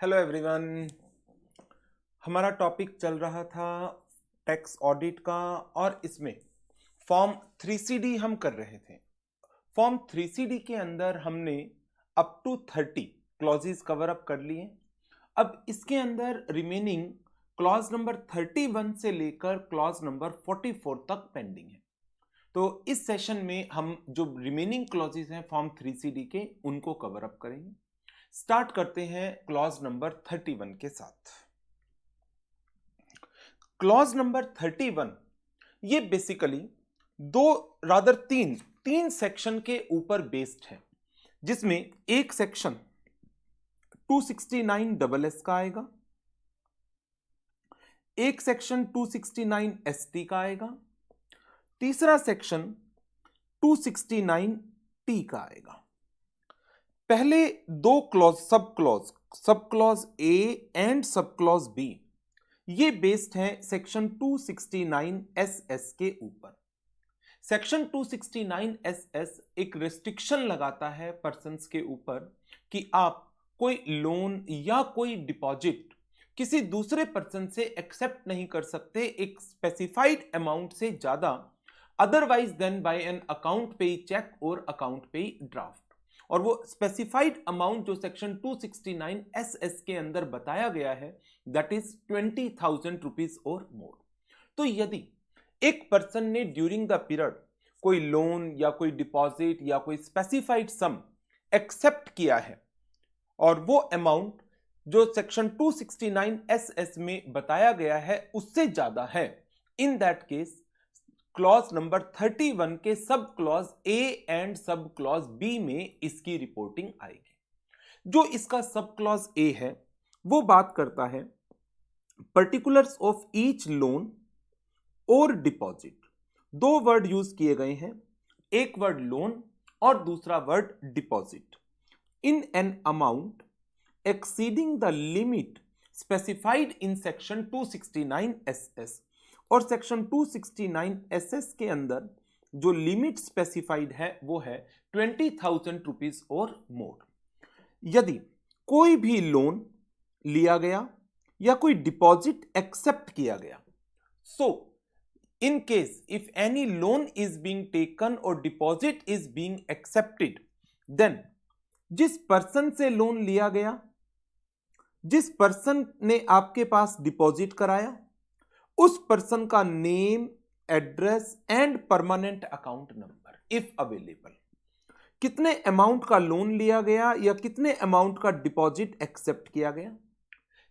Hello everyone. हमारा topic चल रहा था टैक्स ऑडिट का और इसमें फॉर्म 3CD हम कर रहे थे। फॉर्म 3CD के अंदर हमने up to 30 clauses cover up कर लिए। अब इसके अंदर रिमेनिंग क्लॉज नंबर 31 से लेकर क्लॉज नंबर 44 तक पेंडिंग है। तो इस सेशन में हम जो रिमेनिंग क्लॉजेस हैं फॉर्म 3CD के उनको कवर अप करेंगे। स्टार्ट करते हैं क्लॉज नंबर 31 के साथ। क्लॉज नंबर 31 ये बेसिकली तीन सेक्शन के ऊपर बेस्ड है, जिसमें एक सेक्शन 269 डबल एस का आएगा, एक सेक्शन 269 ST का आएगा, तीसरा सेक्शन 269 T का आएगा। पहले दो clause sub clause A and sub clause B ये बेस्ड है सेक्शन 269 SS के ऊपर। सेक्शन 269 SS एक रिस्ट्रिक्शन लगाता है पर्सन्स के ऊपर कि आप कोई लोन या कोई डिपॉजिट किसी दूसरे पर्सन से एक्सेप्ट नहीं कर सकते एक स्पेसिफाइड अमाउंट से ज्यादा, otherwise then by an account pay cheque और अकाउंट पे ड्राफ्ट। और वो स्पेसिफाइड अमाउंट जो सेक्शन 269 SS के अंदर बताया गया है दैट इज 20,000 रुपीज और मोर। तो यदि एक पर्सन ने ड्यूरिंग द पीरियड कोई लोन या कोई डिपॉजिट या कोई स्पेसिफाइड सम एक्सेप्ट किया है और वो अमाउंट जो सेक्शन 269 SS में बताया गया है उससे ज्यादा है, in that case clause number 31 के sub clause A and sub clause B में इसकी रिपोर्टिंग आएगी। जो इसका सब क्लॉज ए है वो बात करता है पर्टिकुलर्स ऑफ ईच लोन और डिपॉजिट। दो वर्ड यूज किए गए हैं, एक वर्ड लोन और दूसरा word deposit. In an amount exceeding the limit specified in section 269 SS। और सेक्शन 269 SS के अंदर जो लिमिट स्पेसिफाइड है वो है 20,000 रुपीज और मोर। यदि कोई भी लोन लिया गया या कोई डिपॉजिट एक्सेप्ट किया गया, so in case if any loan is being taken और deposit is being accepted, then जिस पर्सन से लोन लिया गया, जिस पर्सन ने आपके पास डिपॉजिट कराया, उस पर्सन का name, address and permanent account number if available, कितने अमाउंट का लोन लिया गया या कितने अमाउंट का डिपॉजिट एक्सेप्ट किया गया,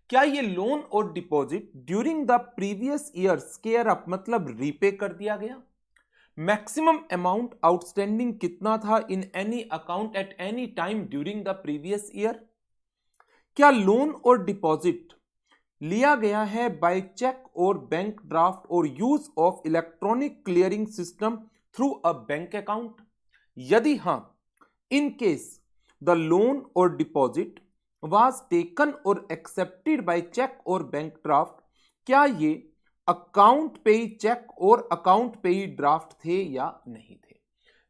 क्या ये लोन और deposit during the previous year square up मतलब रीपे कर दिया गया, मैक्सिमम अमाउंट आउटस्टैंडिंग कितना था in any account at any time during the previous year, क्या लोन और डिपॉजिट लिया गया है बाय चेक और बैंक ड्राफ्ट और use of electronic clearing system through a bank account. यदि हां, इन केस द लोन और डिपॉजिट वाज टेकन और एक्सेप्टेड बाय चेक और बैंक ड्राफ्ट, क्या ये अकाउंट पे चेक और अकाउंट पे ड्राफ्ट थे या नहीं थे,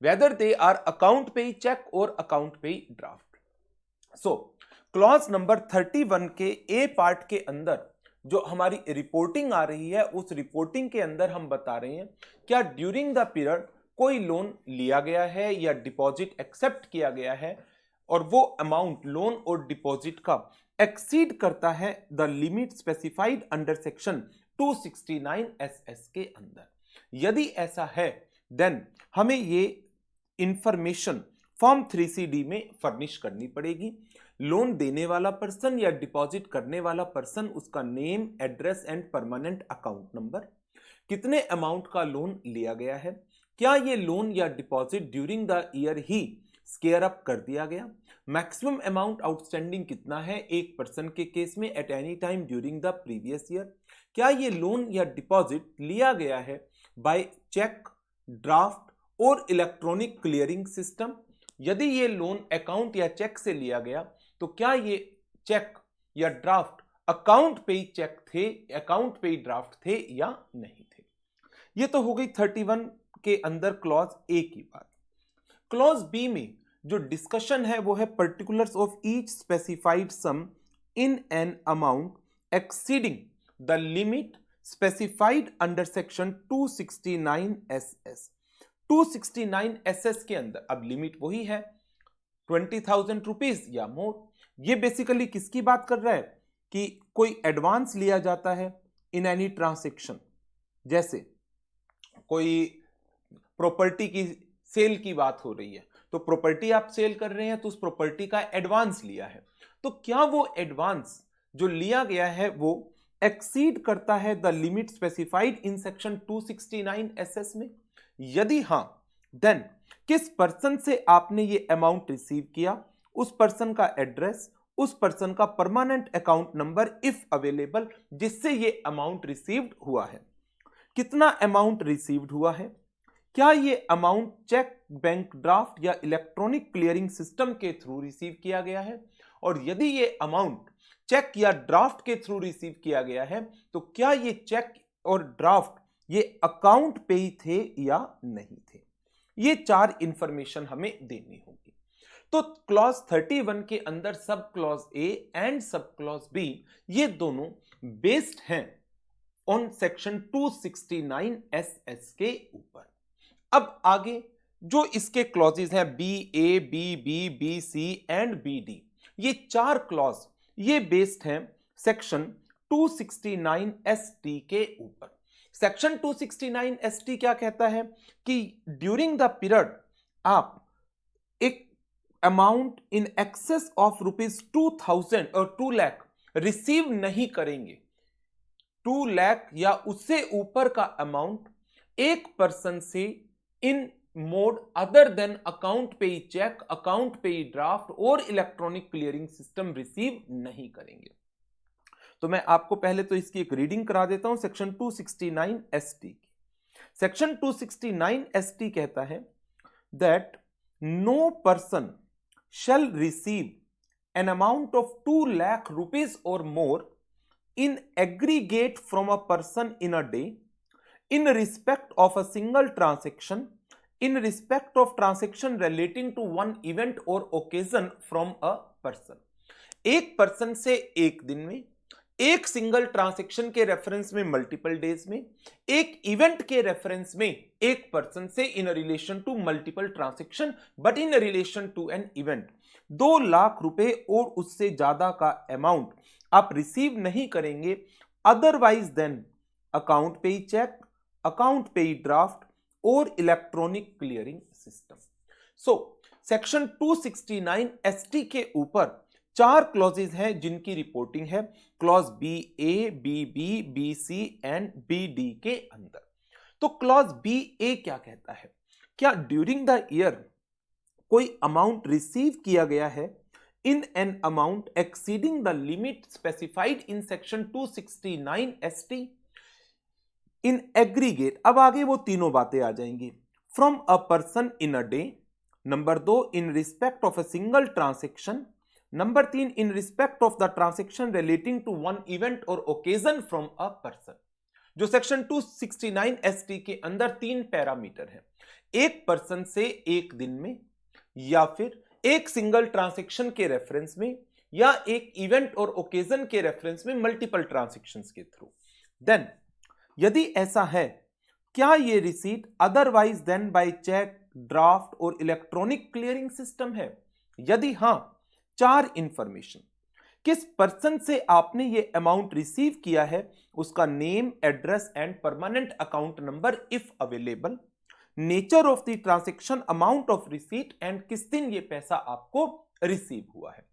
weather they are account pay cheque और अकाउंट पे ड्राफ्ट। सो क्लॉज नंबर 31 के ए पार्ट के अंदर जो हमारी रिपोर्टिंग आ रही है उस रिपोर्टिंग के अंदर हम बता रहे हैं क्या ड्यूरिंग द पीरियड कोई लोन लिया गया है या डिपॉजिट एक्सेप्ट किया गया है और वो अमाउंट लोन और डिपॉजिट का एक्सीड करता है the limit specified under section 269 SS के अंदर। यदि ऐसा है देन हमें ये इंफॉर्मेशन फॉर्म 3CD में फर्निश करनी पड़ेगी। लोन देने वाला पर्सन या डिपॉजिट करने वाला पर्सन, उसका name, address and permanent account number, कितने अमाउंट का लोन लिया गया है, क्या ये लोन या deposit during the year he square up कर दिया गया, मैक्सिमम अमाउंट आउटस्टैंडिंग कितना है एक पर्सन के केस में at any time during the previous year, क्या ये लोन या डिपॉजिट लिया गया है बाय चेक, ड्राफ्ट और इलेक्ट्रॉनिक क्लियरिंग सिस्टम। यदि ये लोन अकाउंट या चेक से लिया गया तो क्या ये चेक या ड्राफ्ट अकाउंट पे चेक थे, अकाउंट पे ड्राफ्ट थे या नहीं थे। ये तो हो गई 31 के अंदर क्लॉज ए की बात। क्लॉज बी में जो डिस्कशन है वो है particulars of each specified sum in an amount exceeding the limit specified under section 269 SS। 269 SS के अंदर अब लिमिट वही है 20,000 रुपीज या मोर। ये बेसिकली किसकी बात कर रहा है कि कोई एडवांस लिया जाता है इन एनी ट्रांसेक्शन, जैसे कोई प्रॉपर्टी की सेल की बात हो रही है, तो प्रॉपर्टी आप सेल कर रहे हैं तो उस प्रॉपर्टी का एडवांस लिया है, तो क्या वो एडवांस जो लिया गया है वो एक्सीड करता है the limit specified in section 269 SS में? यदि हां, देन किस पर्सन से आपने ये अमाउंट रिसीव किया, उस पर्सन का एड्रेस, उस पर्सन का permanent account number if available, जिससे ये अमाउंट रिसीव्ड हुआ है। कितना अमाउंट रिसीव्ड हुआ है, क्या ये अमाउंट चेक, बैंक ड्राफ्ट या इलेक्ट्रॉनिक क्लियरिंग सिस्टम के थ्रू रिसीव किया गया है, और यदि ये अमाउंट चेक या ड्राफ्ट के थ्रू रिसीव किया गया है तो क्या ये चेक और ड्राफ्ट ये अकाउंट पे ही थे या नहीं थे। ये चार इंफॉर्मेशन हमें देनी होगी। तो क्लॉज 31 के अंदर sub clause A and sub clause B ये दोनों बेस्ड हैं ऑन सेक्शन 269 SS के ऊपर। अब आगे जो इसके क्लॉजेज हैं B A, B B, B C and B D, ये चार क्लॉज ये बेस्ड हैं सेक्शन 269 ST के ऊपर। सेक्शन 269 ST क्या कहता है कि ड्यूरिंग द पीरियड आप एक अमाउंट इन एक्सेस ऑफ ₹2,000 और 2 लाख रिसीव नहीं करेंगे। 2 लाख या उससे ऊपर का अमाउंट एक पर्सन से इन mode other then account pay cheque, account pay draft और इलेक्ट्रॉनिक क्लियरिंग सिस्टम रिसीव नहीं करेंगे। तो मैं आपको पहले तो इसकी एक रीडिंग करा देता हूं सेक्शन 269 ST की। सेक्शन 269 ST कहता है that no person shall receive an amount of 2 lakh rupees or more in aggregate from a person in a day in respect of a single transaction, in respect of transaction relating to one event or occasion from a person। एक person से एक दिन में, एक single transaction के reference में multiple days में, एक इवेंट के रेफरेंस में एक पर्सन से in relation to multiple transaction but in relation to an event 2 lakh रुपए और उससे ज्यादा का अमाउंट आप रिसीव नहीं करेंगे otherwise then account pay cheque, account pay draft और electronic clearing system. So section 269 ST के ऊपर चार क्लॉजेज हैं जिनकी रिपोर्टिंग है clause B A, B B, B C and B D के अंदर। तो क्लॉज बी ए क्या कहता है, क्या ड्यूरिंग द ईयर कोई अमाउंट रिसीव किया गया है in an amount exceeding the limit specified in section 269 ST in aggregate. अब आगे वो तीनों बातें आ जाएंगी। From a person in a day, number 2 in respect of a single transaction, number 3 in respect of the transaction relating to one event और occasion from a person. जो section 269 ST के अंदर तीन पैरामीटर है, एक पर्सन से एक दिन में, या फिर एक सिंगल ट्रांसेक्शन के रेफरेंस में, या एक इवेंट और ओकेजन के रेफरेंस में मल्टीपल ट्रांसेक्शंस के थ्रू। देन यदि ऐसा है, क्या ये receipt otherwise then by cheque, draft और इलेक्ट्रॉनिक क्लियरिंग सिस्टम है? यदि हां, चार इंफॉर्मेशन, किस पर्सन से आपने ये अमाउंट रिसीव किया है, उसका name, address and permanent account number if available, nature of the transaction, amount of receipt and किस दिन ये पैसा आपको रिसीव हुआ है।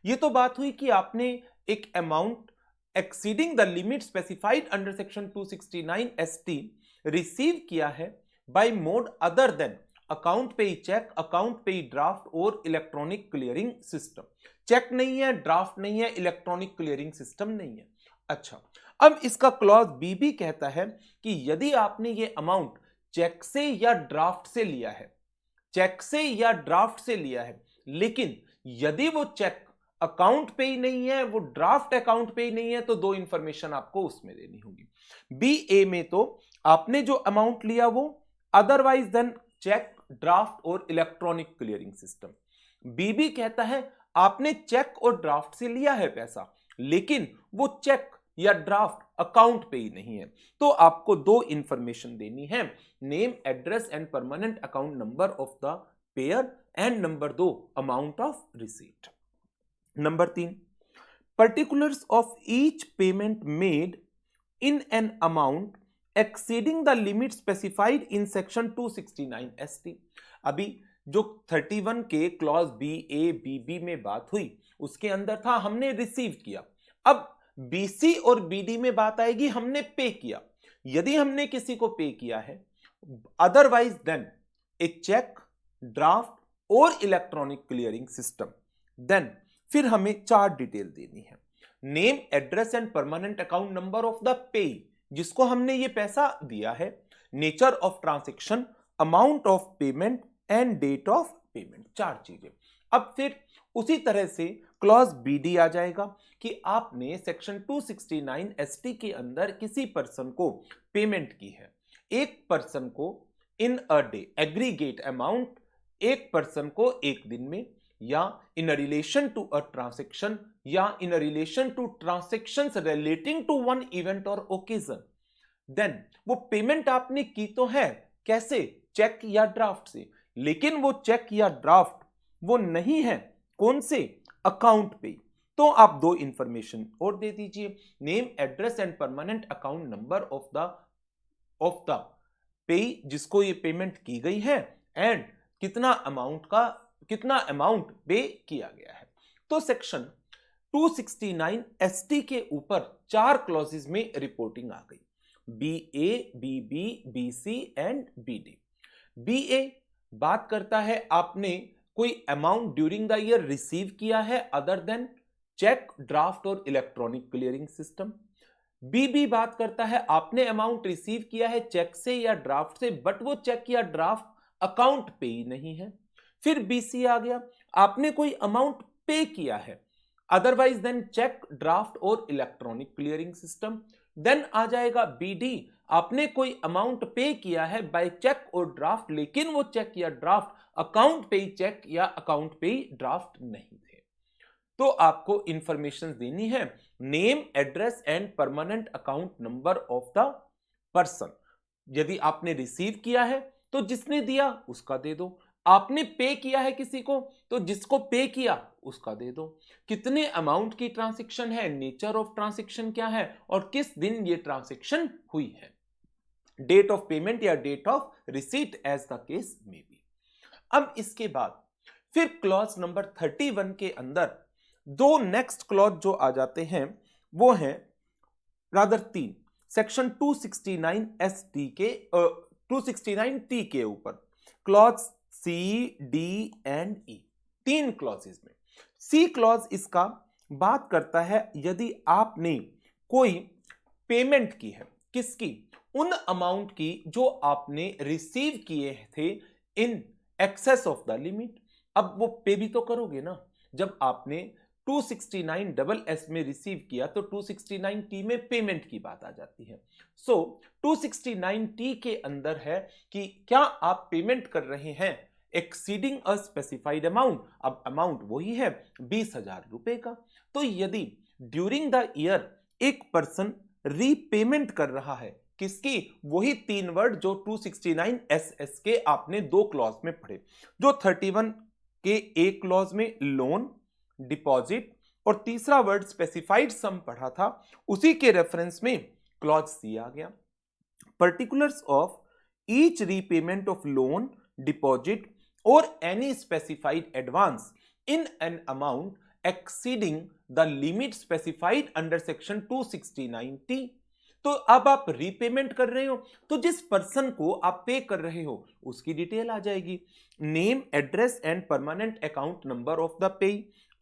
ये तो बात हुई कि आपने एक amount exceeding the limit specified under section 269 ST receive किया है by mode other then account pay cheque, account pay draft और इलेक्ट्रॉनिक क्लियरिंग सिस्टम। चेक नहीं है, ड्राफ्ट नहीं है, इलेक्ट्रॉनिक क्लियरिंग सिस्टम नहीं है। अच्छा, अब इसका क्लॉज बी भी कहता है कि यदि आपने ये अमाउंट चेक से या ड्राफ्ट से लिया है, चेक से या ड्राफ्ट से लिया है, लेकिन यदि वो चेक अकाउंट पे ही नहीं है, वो ड्राफ्ट अकाउंट पे ही नहीं है, तो दो इंफॉर्मेशन आपको उसमें देनी होगी। बी ए में तो आपने जो अमाउंट लिया वो अदरवाइज देन चेक, ड्राफ्ट और इलेक्ट्रॉनिक क्लियरिंग सिस्टम। बी कहता है आपने चेक और ड्राफ्ट से लिया है पैसा, लेकिन वो चेक या ड्राफ्ट अकाउंट पे ही नहीं है। तो आपको दो इंफॉर्मेशन देनी है, name, address and permanent account number of the pair and number 2 amount of receipt. Number 3, particulars of each payment made in an amount exceeding the limit specified in section 269 ST। अभी जो 31 के clause B A B B में बात हुई उसके अंदर था हमने रिसीव किया, अब बीसी और बीडी में बात आएगी हमने पे किया। यदि हमने किसी को पे किया है otherwise then a cheque, draft और इलेक्ट्रॉनिक क्लियरिंग सिस्टम, देन फिर हमें 4 डिटेल देनी है, name, address and permanent account number of the pay जिसको हमने ये पैसा दिया है, nature of transaction, amount of payment and date of payment, 4 चीजें। अब फिर उसी तरह से क्लॉज बीडी आ जाएगा कि आपने सेक्शन 269 एसटी के अंदर किसी पर्सन को पेमेंट की है, एक पर्सन को in a day aggregate amount, एक पर्सन को एक दिन में, या in relation to a transaction, या in relation to transactions relating to one event और ओकेजन, देन वो पेमेंट आपने की तो है, कैसे, चेक या ड्राफ्ट से, लेकिन वो चेक या ड्राफ्ट वो नहीं है कौन से, अकाउंट पे। तो आप दो इंफॉर्मेशन और दे दीजिए, name, address and permanent account number of the pay जिसको ये पेमेंट की गई है, एंड कितना अमाउंट पे किया गया है। तो सेक्शन 269 एसटी के ऊपर 4 क्लॉजेस में रिपोर्टिंग आ गई, B A, B B, B C and B D. B A बात करता है आपने कोई amount during the year receive किया है अदर देन चेक, ड्राफ्ट और इलेक्ट्रॉनिक क्लियरिंग सिस्टम। बी बात करता है आपने अमाउंट रिसीव किया है चेक से या ड्राफ्ट से, बट वो चेक या ड्राफ्ट अकाउंट पे ही नहीं है। फिर बीसी आ गया, आपने कोई अमाउंट पे किया है अदरवाइज देन चेक, ड्राफ्ट और इलेक्ट्रॉनिक क्लियरिंग सिस्टम। देन आ जाएगा बीडी, आपने कोई अमाउंट पे किया है बाय चेक और ड्राफ्ट, लेकिन वो चेक या ड्राफ्ट अकाउंट पे ही चेक या अकाउंट पे ही ड्राफ्ट नहीं थे। तो आपको इंफॉर्मेशन देनी है, name, address and permanent account number of the person. यदि आपने रिसीव किया है तो जिसने दिया उसका दे दो, आपने पे किया है किसी को तो जिसको पे किया उसका दे दो, कितने अमाउंट की ट्रांजैक्शन है, नेचर ऑफ ट्रांजैक्शन क्या है और किस दिन ये ट्रांजैक्शन हुई है, डेट ऑफ पेमेंट या date of receipt as the case may be. अब इसके बाद फिर क्लॉज नंबर 31 के अंदर दो नेक्स्ट क्लॉज जो आ जाते हैं वो हैं रादर 3, सेक्शन 269 एस टी के 269 टी के ऊपर clause C, D and E, 3 clauses में। सी क्लॉज इसका बात करता है यदि आपने कोई पेमेंट की है, किसकी, उन अमाउंट की जो आपने रिसीव किए थे इन एक्सेस ऑफ द लिमिट। अब वो पे भी तो करोगे ना, जब आपने 269 डबल एस में रिसीव किया तो 269 टी में पेमेंट की बात आ जाती है। सो 269 टी के अंदर है कि क्या आप पेमेंट कर रहे हैं एक्सीडिंग अ स्पेसिफाइड अमाउंट। अब अमाउंट वही है 20,000 रुपए का। तो यदि ड्यूरिंग द ईयर एक पर्सन रीपेमेंट कर रहा है, किसकी, वही 3 वर्ड जो 269 एस के आपने 2 क्लॉज में पढ़े, जो 31 के एक क्लॉज में लोन, डिपॉजिट और तीसरा वर्ड स्पेसिफाइड सम पढ़ा था, उसी के रेफरेंस में क्लॉज सी आ गया। Particulars of each repayment of loan, deposit और any specified advance in an amount exceeding the limit specified under section 269 T. तो अब आप रीपेमेंट कर रहे हो तो जिस पर्सन को आप पे कर रहे हो उसकी डिटेल आ जाएगी, name, address and permanent account number of the पे,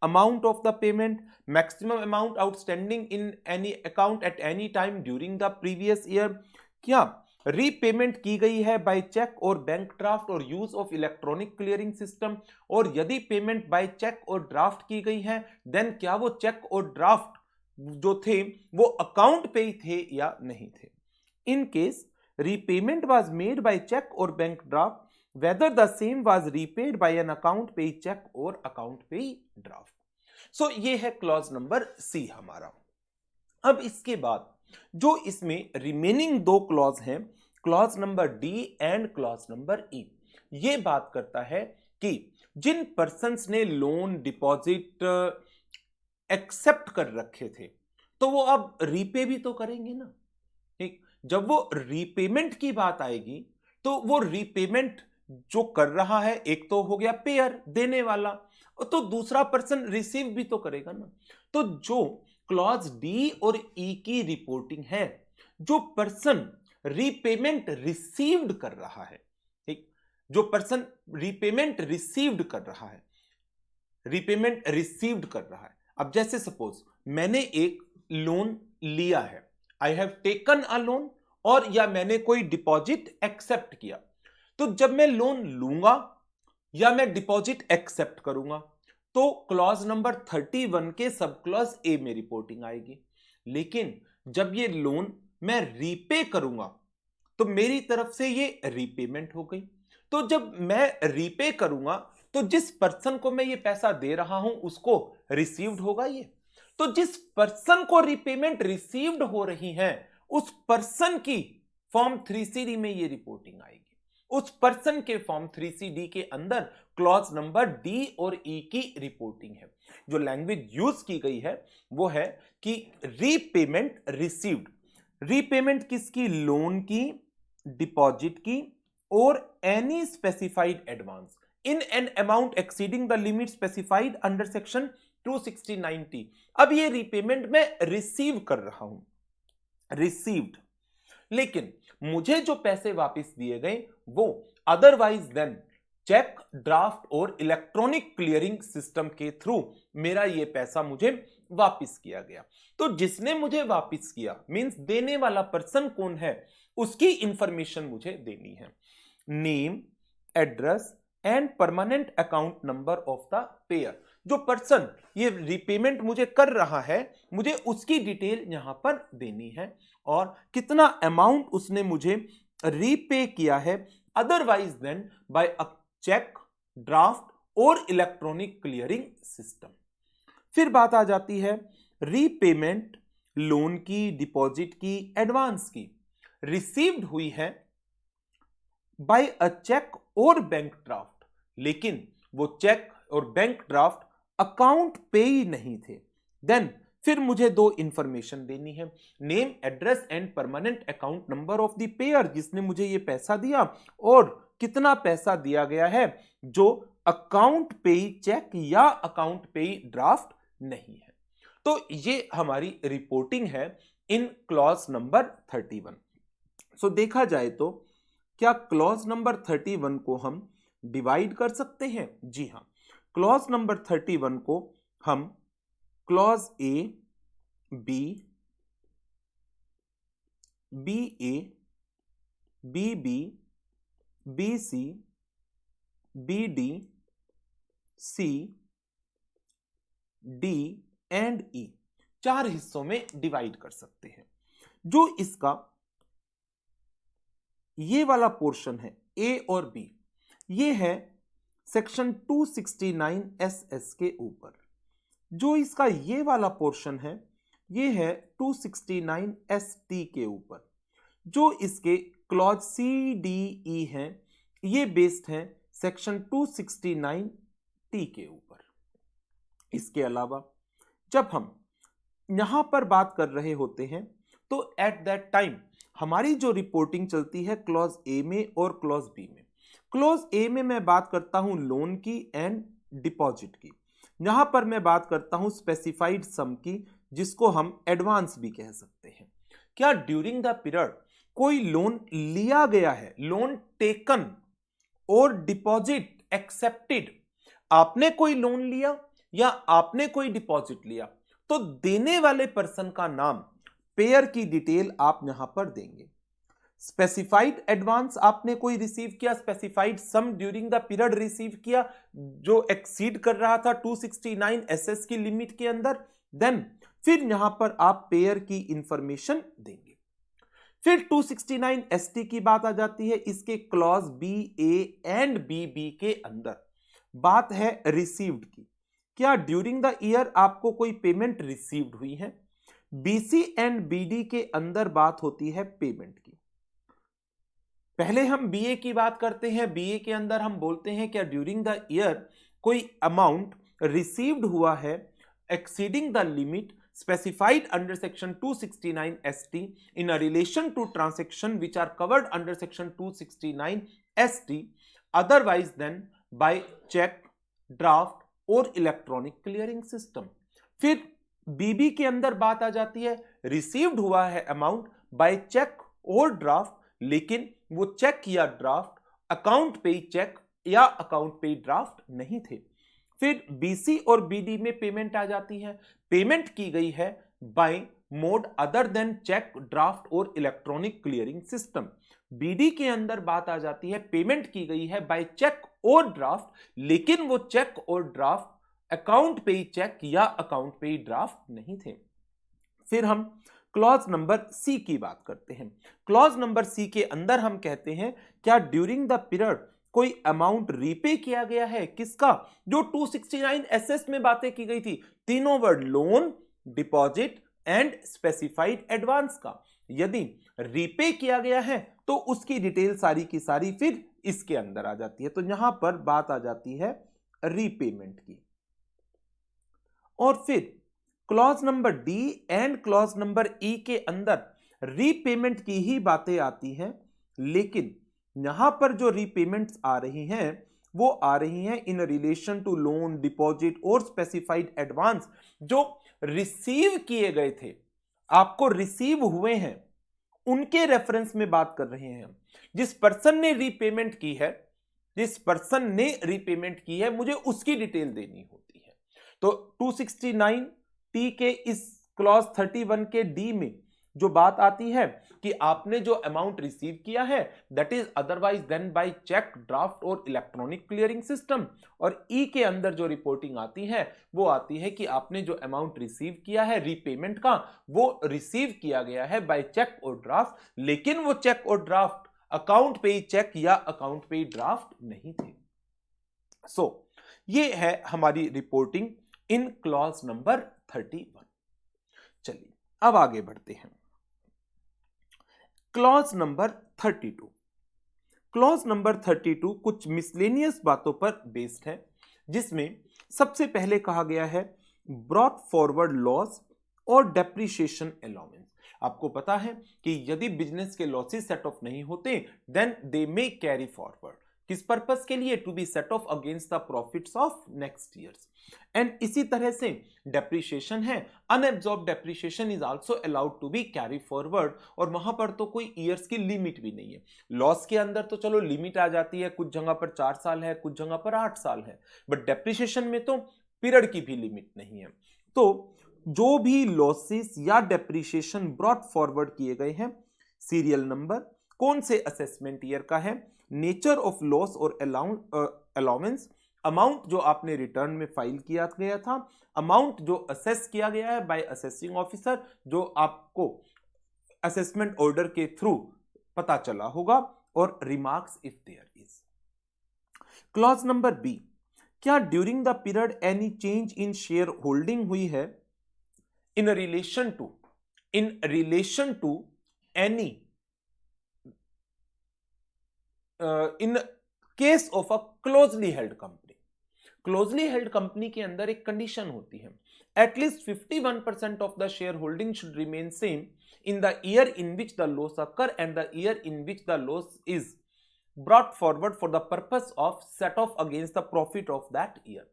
amount of the payment, maximum amount outstanding in any account at any time during the previous year, क्या रीपेमेंट की गई है बाय चेक और बैंक ड्राफ्ट और use of electronic clearing system, और यदि payment by cheque और ड्राफ्ट की गई है देन क्या वो चेक और ड्राफ्ट जो थे वो अकाउंट पे ही थे या नहीं थे। In case repayment was made by cheque और bank draft, whether the same was repaid by an account pay check or account pay draft। सो ये है क्लॉज नंबर सी हमारा। अब इसके बाद जो इसमें रिमेनिंग दो क्लॉज हैं, clause number D and clause number ई, ये बात करता है कि जिन पर्सन्स ने लोन डिपॉजिट एक्सेप्ट कर रखे थे तो वो अब रीपे भी तो करेंगे ना। ठीक, जब वो रीपेमेंट की बात आएगी तो वो रीपेमेंट जो कर रहा है, एक तो हो गया पेयर देने वाला, तो दूसरा पर्सन रिसीव भी तो करेगा ना। तो जो क्लॉज डी और ई की रिपोर्टिंग है, जो पर्सन रीपेमेंट रिसीव्ड कर रहा है, ठीक, जो पर्सन रीपेमेंट रिसीव्ड कर रहा है, रीपेमेंट रिसीव्ड कर रहा है। अब जैसे सपोज मैंने एक लोन लिया है, I have taken a loan, और या मैंने कोई डिपॉजिट एक्सेप्ट किया, तो जब मैं लोन लूंगा या मैं डिपॉजिट एक्सेप्ट करूंगा तो क्लॉज नंबर 31 के सब क्लॉज ए में रिपोर्टिंग आएगी। लेकिन जब ये लोन मैं रीपे करूंगा तो मेरी तरफ से ये रीपेमेंट हो गई। तो जब मैं रीपे करूंगा तो जिस पर्सन को मैं ये पैसा दे रहा हूं उसको रिसीव्ड होगा ये। तो जिस पर्सन को रीपेमेंट रिसीव्ड हो रही है उस पर्सन की फॉर्म 3CD में ये रिपोर्टिंग आएगी। उस पर्सन के फॉर्म 3CD के अंदर क्लॉज नंबर डी और ई की रिपोर्टिंग है। जो लैंग्वेज यूज की गई है वो है कि रीपेमेंट रिसीव्ड। रीपेमेंट किसकी? लोन की, डिपॉजिट की, और any specified advance in an amount exceeding the limit specified under section 269T। अब ये रीपेमेंट मैं रिसीव कर रहा हूं, रिसीव्ड, लेकिन मुझे जो पैसे वापस दिए गए वो अदरवाइज देन चेक, ड्राफ्ट और इलेक्ट्रॉनिक क्लियरिंग सिस्टम के थ्रू मेरा ये पैसा मुझे वापस किया गया। तो जिसने मुझे वापस किया मींस देने वाला पर्सन कौन है, उसकी इंफॉर्मेशन मुझे देनी है। Name, address and permanent account number of the pair. जो पर्सन ये रीपेमेंट मुझे कर रहा है मुझे उसकी डिटेल यहां पर देनी है और कितना अमाउंट उसने मुझे रीपे किया है अदरवाइज देन बाय अ चेक, ड्राफ्ट और इलेक्ट्रॉनिक क्लियरिंग सिस्टम। फिर बात आ जाती है रीपेमेंट लोन की, डिपॉजिट की, एडवांस की रिसीव्ड हुई है बाय अ चेक और बैंक ड्राफ्ट, लेकिन वो चेक और बैंक ड्राफ्ट अकाउंट पे ही नहीं थे। देन फिर मुझे दो इंफॉर्मेशन देनी है, name, address and permanent account number of the pair जिसने मुझे ये पैसा दिया और कितना पैसा दिया गया है जो अकाउंट पे ही चेक या अकाउंट पे ही ड्राफ्ट नहीं है। तो ये हमारी रिपोर्टिंग है इन क्लॉज नंबर 31। सो देखा जाए तो क्या क्लॉज नंबर 31 को हम डिवाइड कर सकते हैं? जी हां, क्लॉज नंबर 31 को हम clause A, B, B A, B B, B C, B D, C, D and E चार हिस्सों में डिवाइड कर सकते हैं। जो इसका ये वाला पोर्शन है ए और बी, ये है सेक्शन 269 SS के ऊपर। जो इसका ये वाला पोर्शन है ये है 269 ST के ऊपर। जो इसके क्लॉज C, D, E हैं ये बेस्ड हैं सेक्शन 269 T के ऊपर। इसके अलावा जब हम यहां पर बात कर रहे होते हैं तो एट दैट टाइम हमारी जो रिपोर्टिंग चलती है क्लॉज ए में और क्लॉज बी में। क्लॉज ए में मैं बात करता हूं लोन की एंड डिपॉजिट की, यहां पर मैं बात करता हूं स्पेसिफाइड सम की जिसको हम एडवांस भी कह सकते हैं। क्या ड्यूरिंग द पीरियड कोई लोन लिया गया है, लोन टेकन और डिपॉजिट एक्सेप्टेड, आपने कोई लोन लिया या आपने कोई डिपॉजिट लिया तो देने वाले पर्सन का नाम, पेयर की डिटेल आप यहां पर देंगे। स्पेसिफाइड एडवांस आपने कोई रिसीव किया, specified sum during the period receive किया जो एक्सीड कर रहा था 269 SS की लिमिट के अंदर, देन फिर यहां पर आप पेयर की इंफॉर्मेशन देंगे। फिर 269 ST की बात आ जाती है, इसके clause B A and B B के अंदर बात है रिसीव्ड की। क्या ड्यूरिंग द ईयर आपको कोई पेमेंट रिसीव्ड हुई है? बीसी एंड बीडी के अंदर बात होती है पेमेंट की। पहले हम बीए की बात करते हैं। बीए के अंदर हम बोलते हैं क्या ड्यूरिंग द ईयर कोई अमाउंट रिसीव्ड हुआ है exceeding the limit specified under section 269 ST in a relation to transaction which are covered under section 269 ST otherwise than by check, draft और इलेक्ट्रॉनिक क्लियरिंग सिस्टम। फिर बीबी के अंदर बात आ जाती है रिसीव्ड हुआ है अमाउंट बाय चेक और ड्राफ्ट, लेकिन वो चेक या ड्राफ्ट अकाउंट पे चेक या अकाउंट पे ड्राफ्ट नहीं थे। फिर बीसी और बीडी में पेमेंट आ जाती है, पेमेंट की गई है by mode other then cheque, draft और इलेक्ट्रॉनिक क्लियरिंग सिस्टम। बीडी के अंदर बात आ जाती है पेमेंट की गई है बाय चेक और ड्राफ्ट, लेकिन वो चेक और ड्राफ्ट अकाउंट पे चेक या अकाउंट पे ड्राफ्ट नहीं थे। फिर हम क्लॉज नंबर सी की बात करते हैं। क्लॉज नंबर सी के अंदर हम कहते हैं क्या ड्यूरिंग द पीरियड कोई अमाउंट रीपे किया गया है, किसका? जो 269 एसएस में बातें की गई थी, तीनों word loan, deposit and specified advance का। यदि रीपे किया गया है तो उसकी डिटेल सारी की सारी फिर इसके अंदर आ जाती है। तो यहां पर बात आ जाती है रीपेमेंट की। और फिर clause number D and clause number ई के अंदर रीपेमेंट की ही बातें आती हैं, लेकिन यहां पर जो रीपेमेंट्स आ रही हैं वो आ रही हैं in relation to loan, deposit और स्पेसिफाइड एडवांस जो रिसीव किए गए थे, आपको रिसीव हुए हैं, उनके रेफरेंस में बात कर रहे हैं। जिस पर्सन ने रीपेमेंट की है, जिस पर्सन ने रीपेमेंट की है, मुझे उसकी डिटेल देनी होती है। तो 269 टी के इस क्लॉज 31 के डी में जो बात आती है कि आपने जो अमाउंट रिसीव किया है that is otherwise then by cheque, draft और इलेक्ट्रॉनिक क्लियरिंग सिस्टम। और ई के अंदर जो रिपोर्टिंग आती है वो आती है कि आपने जो अमाउंट रिसीव किया है रीपेमेंट का, वो रिसीव किया गया है बाय चेक और ड्राफ्ट, लेकिन वो चेक और ड्राफ्ट अकाउंट पे चेक या अकाउंट पे ड्राफ्ट नहीं थे। सो ये है हमारी रिपोर्टिंग इन क्लॉज नंबर 31। चलिए अब आगे बढ़ते हैं। Clause number 32। क्लॉज नंबर 32 कुछ मिसलेनियस बातों पर बेस्ड है, जिसमें सबसे पहले कहा गया है ब्रॉट फॉरवर्ड लॉस और डेप्रिसिएशन अलाउंस। आपको पता है कि यदि बिजनेस के लॉसेस सेट ऑफ नहीं होते then they may carry forward. किस पर्पस के लिए? To be set off against the profits of next years. And इसी तरह से डेप्रिसिएशन है, unabsorbed depreciation is also allowed to be carry forward, और वहां पर तो कोई ईयर्स की लिमिट भी नहीं है। लॉस के अंदर तो चलो लिमिट आ जाती है, कुछ जगह पर 4 साल है, कुछ जगह पर 8 साल है, बट डेप्रिसिएशन में तो पीरियड की भी लिमिट नहीं है। तो जो भी लॉसेस या डेप्रिसिएशन ब्रॉट फॉरवर्ड किए गए हैं, सीरियल नंबर, कौन से असेसमेंट ईयर का है, नेचर ऑफ लॉस और अलाउंस, अमाउंट जो आपने रिटर्न में फाइल किया गया था, अमाउंट जो असेस किया गया है बाय असेसिंग ऑफिसर, जो आपको असेसमेंट ऑर्डर के थ्रू पता चला होगा, और remarks if there is. Clause number B, क्या during the period any change in share holding हुई है in relation to any in case of a closely held company. Closely held company के अंदर एक कंडीशन होती है, at least 51% of the share holding should remain same in the year in which the loss occur and the year in which the loss is brought forward for the purpose of set off against the profit of that year.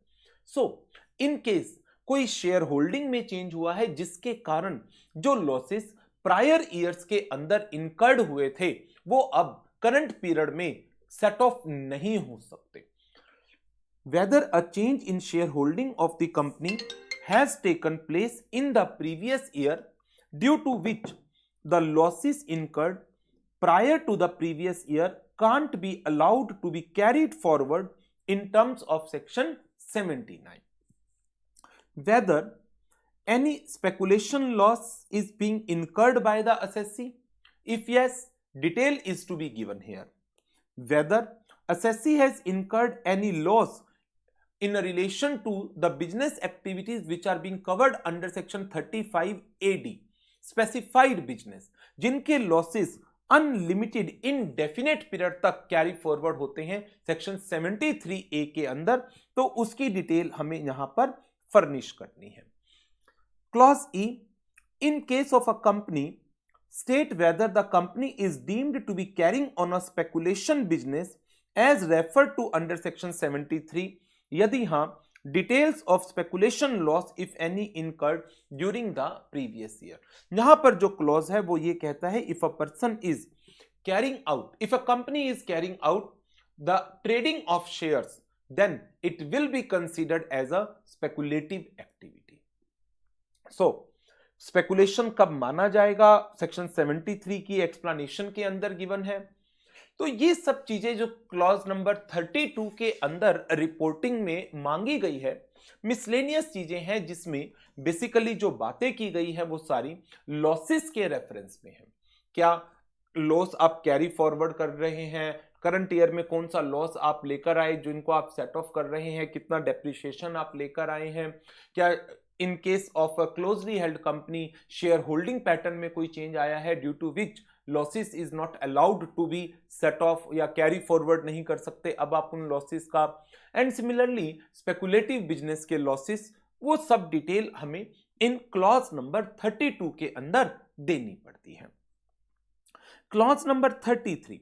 So in case कोई share holding में change हुआ है जिसके कारण जो losses prior years के अंदर incurred हुए थे वो अब करंट पीरियड में सेट ऑफ नहीं हो सकते। Whether a change in shareholding of the company has taken place in the previous year due to which the losses incurred prior to the previous year can't be allowed to be carried forward in terms of section 79. Whether any speculation loss is being incurred by the assessee, if yes, detail is to be given here. Whether assessee has incurred any loss in relation to the business activities which are being covered under section 35 AD, specified business, जिनके losses unlimited indefinite period तक carry forward होते हैं section 73A के अंदर, तो उसकी detail हमें यहां पर फर्निश करनी है। Clause E, in case of a company state whether the company is deemed to be carrying on a speculation business as refer to under section 73, यदि हां details of speculation loss if any incurred during the previous year. यहां पर जो clause है वो ये कहता है if a person is carrying out, if a company is carrying out the trading of shares, then it will be considered as a speculative activity. So speculation कब माना जाएगा, सेक्शन 73 की एक्सप्लेनेशन के अंदर गिवन है। तो ये सब चीजें जो क्लॉज नंबर 32 के अंदर रिपोर्टिंग में मांगी गई है, मिसलेनियस चीजें हैं जिसमें बेसिकली जो बातें की गई है वो सारी लॉसेस के रेफरेंस में है। क्या लॉस आप कैरी फॉरवर्ड कर रहे हैं, करंट ईयर में कौन सा लॉस आप लेकर आए जिनको आप सेट ऑफ कर रहे हैं, कितना डेप्रिसिएशन आप लेकर आए हैं, क्या in case of a closely held company share holding pattern में कोई चेंज आया है due to which losses is not allowed to be set off या कैरी फॉरवर्ड नहीं कर सकते अब आप उन लॉसेस का। एंड सिमिलरली स्पेकुलेटिव बिजनेस के लॉसेस, वो सब डिटेल हमें इन क्लॉज नंबर 32 के अंदर देनी पड़ती है। क्लॉज नंबर 33,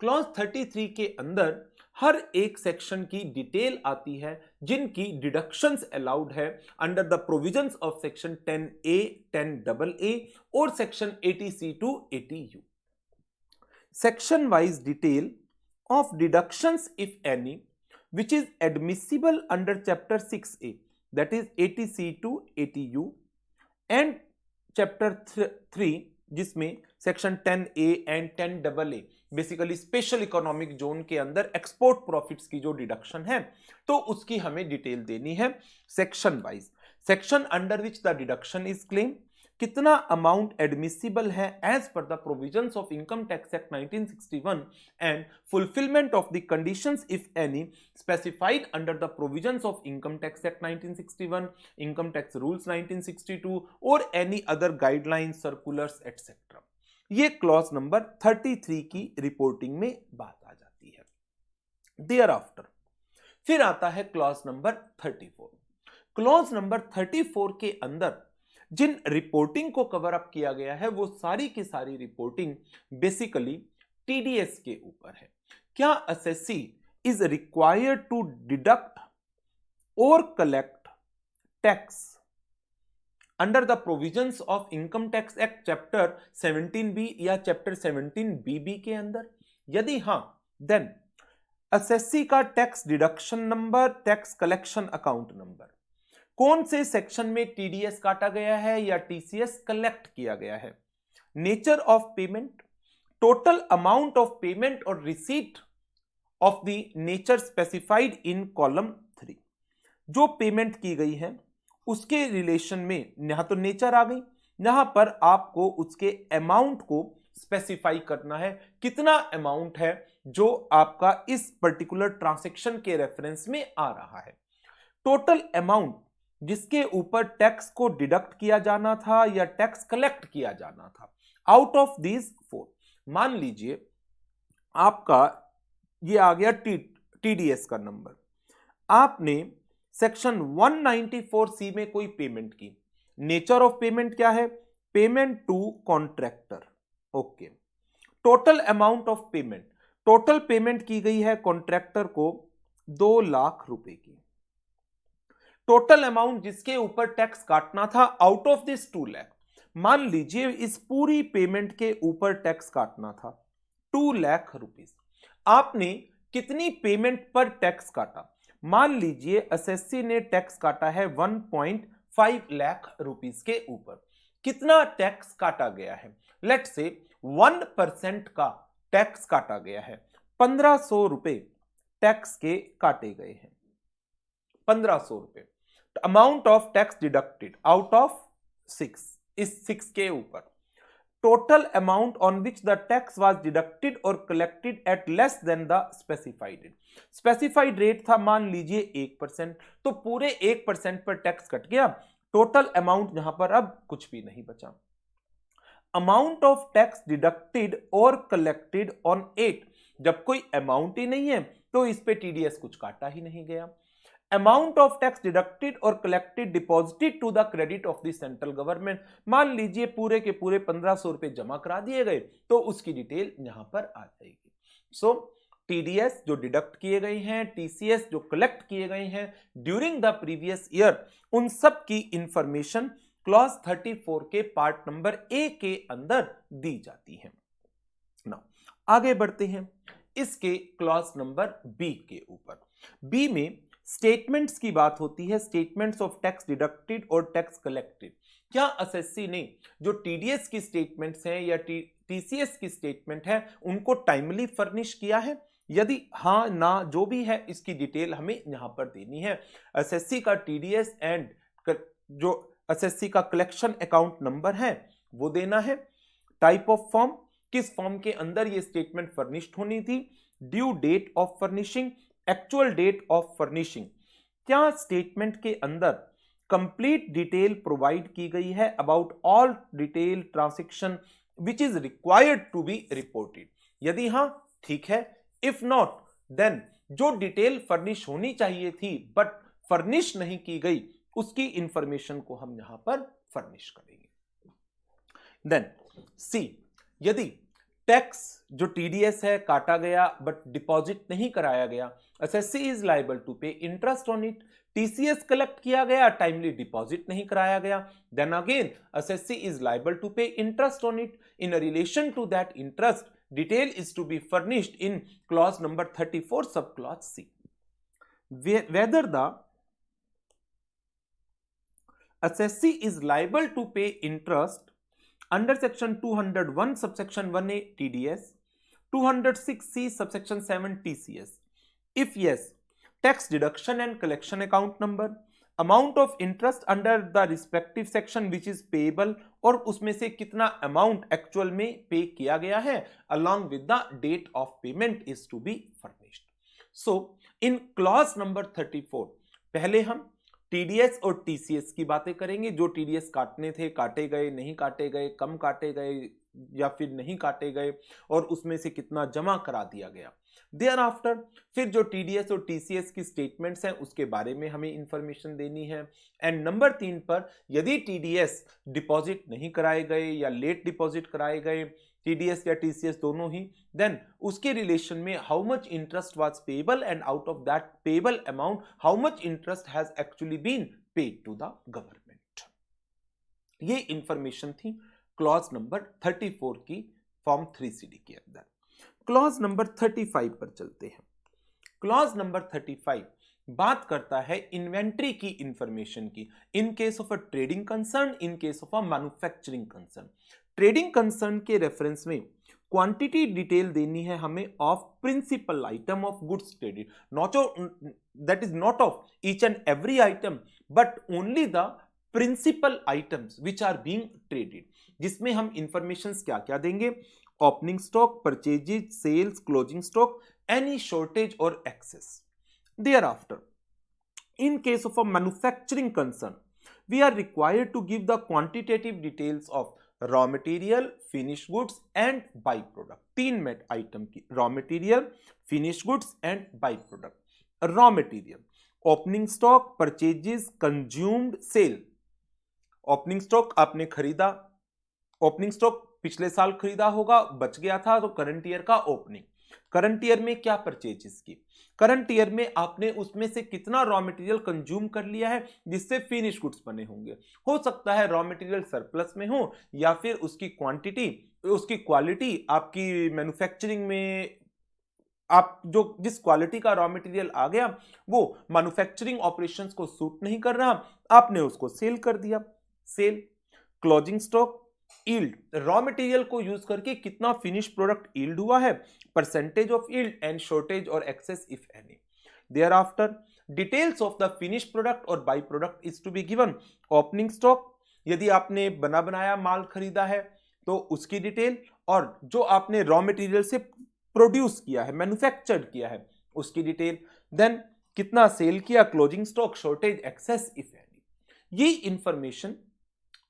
क्लॉज 33 के अंदर हर एक सेक्शन की डिटेल आती है जिनकी डिडक्शंस अलाउड है under the provisions of section 10A, 10AA और section 80C to 80U। Section wise detail of deductions if any which is admissible under chapter 6A, that is 80C to 80U, and chapter 3 जिसमें section 10A and 10AA basically special economic zone के अंदर export profits की जो deduction है तो उसकी हमें detail देनी है section wise. Section under which the deduction is claim, कितना अमाउंट एडमिसिबल है as per the provisions of income tax act 1961 and fulfilment of the conditions if any specified under the provisions of income tax act 1961, income tax rules 1962 और any other guidelines, circulars etcetera. ये clause number 33 की reporting में बात आ जाती है। There after फिर आता है क्लॉज नंबर 34। क्लॉज नंबर 34 के अंदर जिन रिपोर्टिंग को कवर अप किया गया है वो सारी की सारी रिपोर्टिंग बेसिकली टीडीएस के ऊपर है। क्या SSC is required to deduct और collect tax under the provisions of income tax act chapter 17B या चैप्टर 17BB के अंदर? यदि हां, देन एसएससी का tax deduction number, tax collection account number, कौन से सेक्शन में टीडीएस काटा गया है या टीसीएस कलेक्ट किया गया है, nature of payment, total amount of payment और receipt of the nature specified in column 3। जो पेमेंट की गई है उसके रिलेशन में यहां तो नेचर आ गई, यहां पर आपको उसके अमाउंट को स्पेसिफाई करना है, कितना अमाउंट है जो आपका इस पर्टिकुलर ट्रांजैक्शन के रेफरेंस में आ रहा है। टोटल अमाउंट जिसके ऊपर टैक्स को डिडक्ट किया जाना था या टैक्स कलेक्ट किया जाना था, आउट ऑफ दीज 4। मान लीजिए आपका ये आ गया टीडीएस का नंबर, आपने सेक्शन 194C में कोई पेमेंट की, नेचर ऑफ पेमेंट क्या है, payment to contractor, okay. Total amount of payment, total payment की गई है कॉन्ट्रैक्टर को 2 लाख रुपए की। टोटल अमाउंट जिसके ऊपर टैक्स काटना था आउट ऑफ दिस 2 लाख, मान लीजिए इस पूरी पेमेंट के ऊपर टैक्स काटना था 2 लाख रुपीस, आपने कितनी पेमेंट पर टैक्स काटा? मान लीजिए एसएससी ने टैक्स काटा है 1.5 लाख रुपीस के ऊपर। कितना टैक्स काटा गया है? लेट्स से 1% का टैक्स काटा गया है, 1500 रुपए टैक्स के काटे गए हैं, 1500 रुपए। Amount of tax deducted out of 6, इस 6 के ऊपर total amount on which the tax was deducted or collected at less than the specified rate. Specified rate था मान लीजिए 1%, तो पूरे 1% पर टैक्स कट गया, टोटल अमाउंट यहां पर अब कुछ भी नहीं बचा. अमाउंट ऑफ टैक्स डिडक्टेड और कलेक्टेड ऑन इट, जब कोई अमाउंट ही नहीं है तो इस पे टीडीएस कुछ काटा ही नहीं गया. अमाउंट ऑफ टैक्स डिडक्टेड और collected deposited to the credit of the central government, मान लीजिए पूरे के पूरे 1500 रुपए जमा करा दिए गए, तो उसकी डिटेल यहां पर आ जाएगी. सो टीडीएस जो डिडक्ट किए गए हैं, टीसीएस जो कलेक्ट किए गए हैं ड्यूरिंग द प्रीवियस ईयर, उन सब की इंफॉर्मेशन क्लॉज 34 के पार्ट नंबर ए के अंदर दी जाती है. नाउ आगे बढ़ते हैं इसके क्लॉज नंबर बी के ऊपर. बी में स्टेटमेंट्स की बात होती है, स्टेटमेंट्स ऑफ टैक्स डिडक्टेड और टैक्स कलेक्टेड. क्या एसएससी ने जो टीडीएस की स्टेटमेंट्स हैं या टीसीएस की स्टेटमेंट है उनको टाइमली फर्निश किया है? यदि हाँ ना जो भी है इसकी डिटेल हमें यहां पर देनी है. एसएससी का टीडीएस एंड जो एसएससी का कलेक्शन अकाउंट नंबर है वो देना है. टाइप ऑफ फॉर्म, किस फॉर्म के अंदर ये स्टेटमेंट फर्निश्ड होनी थी, due date of furnishing, actual date of furnishing. क्या स्टेटमेंट के अंदर कंप्लीट डिटेल प्रोवाइड की गई है about all detail transaction which is required to be reported? यदि हां ठीक है, इफ नॉट देन जो डिटेल फर्निश होनी चाहिए थी बट फर्निश नहीं की गई उसकी इंफॉर्मेशन को हम यहां पर फर्निश करेंगे. देन सी, यदि टैक्स जो टीडीएस है काटा गया बट डिपॉजिट नहीं कराया गया, SSC is liable to pay interest on it. TCS collect किया गया, टाइमली डिपॉजिट नहीं कराया गया, then again SSC is liable to pay interest on it. In relation to that interest detail is to be furnished in clause number 34 sub clause C. Whether the SSC is liable to pay interest under section 201 subsection 1a TDS, 206C subsection 7 TCS. If yes, tax deduction and collection account number, amount of interest under the respective section which is payable और उसमें से कितना amount actual में पे किया गया है along with the date of payment is to be furnished. So in clause number 34 पहले हम टीडीएस और टीसीएस की बातें करेंगे. जो टीडीएस काटने थे काटे गए, नहीं काटे गए, कम काटे गए या फिर नहीं काटे गए और उसमें से कितना जमा करा दिया गया. देयर आफ्टर फिर जो टीडीएस और टीसीएस की स्टेटमेंट्स हैं उसके बारे में हमें इंफॉर्मेशन देनी है. एंड नंबर 3 पर यदि टीडीएस डिपॉजिट नहीं कराए गए या लेट डिपॉजिट कराए गए, टीडीएस या टीसीएस दोनों ही, देन उसके रिलेशन में how much interest was payable and out of that payable amount how much interest has actually been paid to the government. ये इंफॉर्मेशन थी क्लॉज नंबर 34 की फॉर्म 3CD के अंदर. क्लॉज नंबर 35 पर चलते हैं. क्लॉज नंबर 35 बात करता है इन्वेंट्री की इंफॉर्मेशन की in case of a trading concern, in case of a manufacturing concern. Trading concern के रेफरेंस में क्वांटिटी डिटेल देनी है हमें of principal item of goods traded, not that is not of each and every item but only the principal items which are being traded, जिसमें हम informations क्या क्या देंगे, opening stock, purchases, sales, closing stock, any shortage और excess. Thereafter, in case of a manufacturing concern, we are required to give the quantitative details of raw material, finished goods and byproduct. 3 item की raw material, finished goods and byproduct. Raw material, opening stock, purchases, consumed, sale. Opening stock आपने खरीदा, opening stock पिछले साल खरीदा होगा, बच गया था तो करंट ईयर का ओपनिंग. करंट ईयर में क्या परचेजेस की, करंट ईयर में आपने उसमें से कितना रॉ मटेरियल कंज्यूम कर लिया है जिससे फिनिश गुड्स बने होंगे. हो सकता है रॉ मटेरियल सरप्लस में हो या फिर उसकी क्वांटिटी, उसकी क्वालिटी आपकी मैन्युफैक्चरिंग में आप जो जिस क्वालिटी का रॉ मटेरियल आ गया वो मैन्युफैक्चरिंग ऑपरेशंस को सूट नहीं कर रहा, आपने उसको सेल कर दिया. Sale. Closing stock, yield, raw material को यूज करके कितना फिनिश प्रोडक्ट यील्ड हुआ है, percentage of yield and shortage और excess if any. Thereafter details of the finish product और by product is to be given. Opening stock, यदि आपने बना बनाया माल खरीदा है, तो उसकी डिटेल, और जो आपने रॉ मटेरियल से प्रोड्यूस किया है, मैन्युफैक्चर्ड किया है, उसकी डिटेल। देन कितना सेल किया, closing stock, shortage, excess if any. ये इंफॉर्मेशन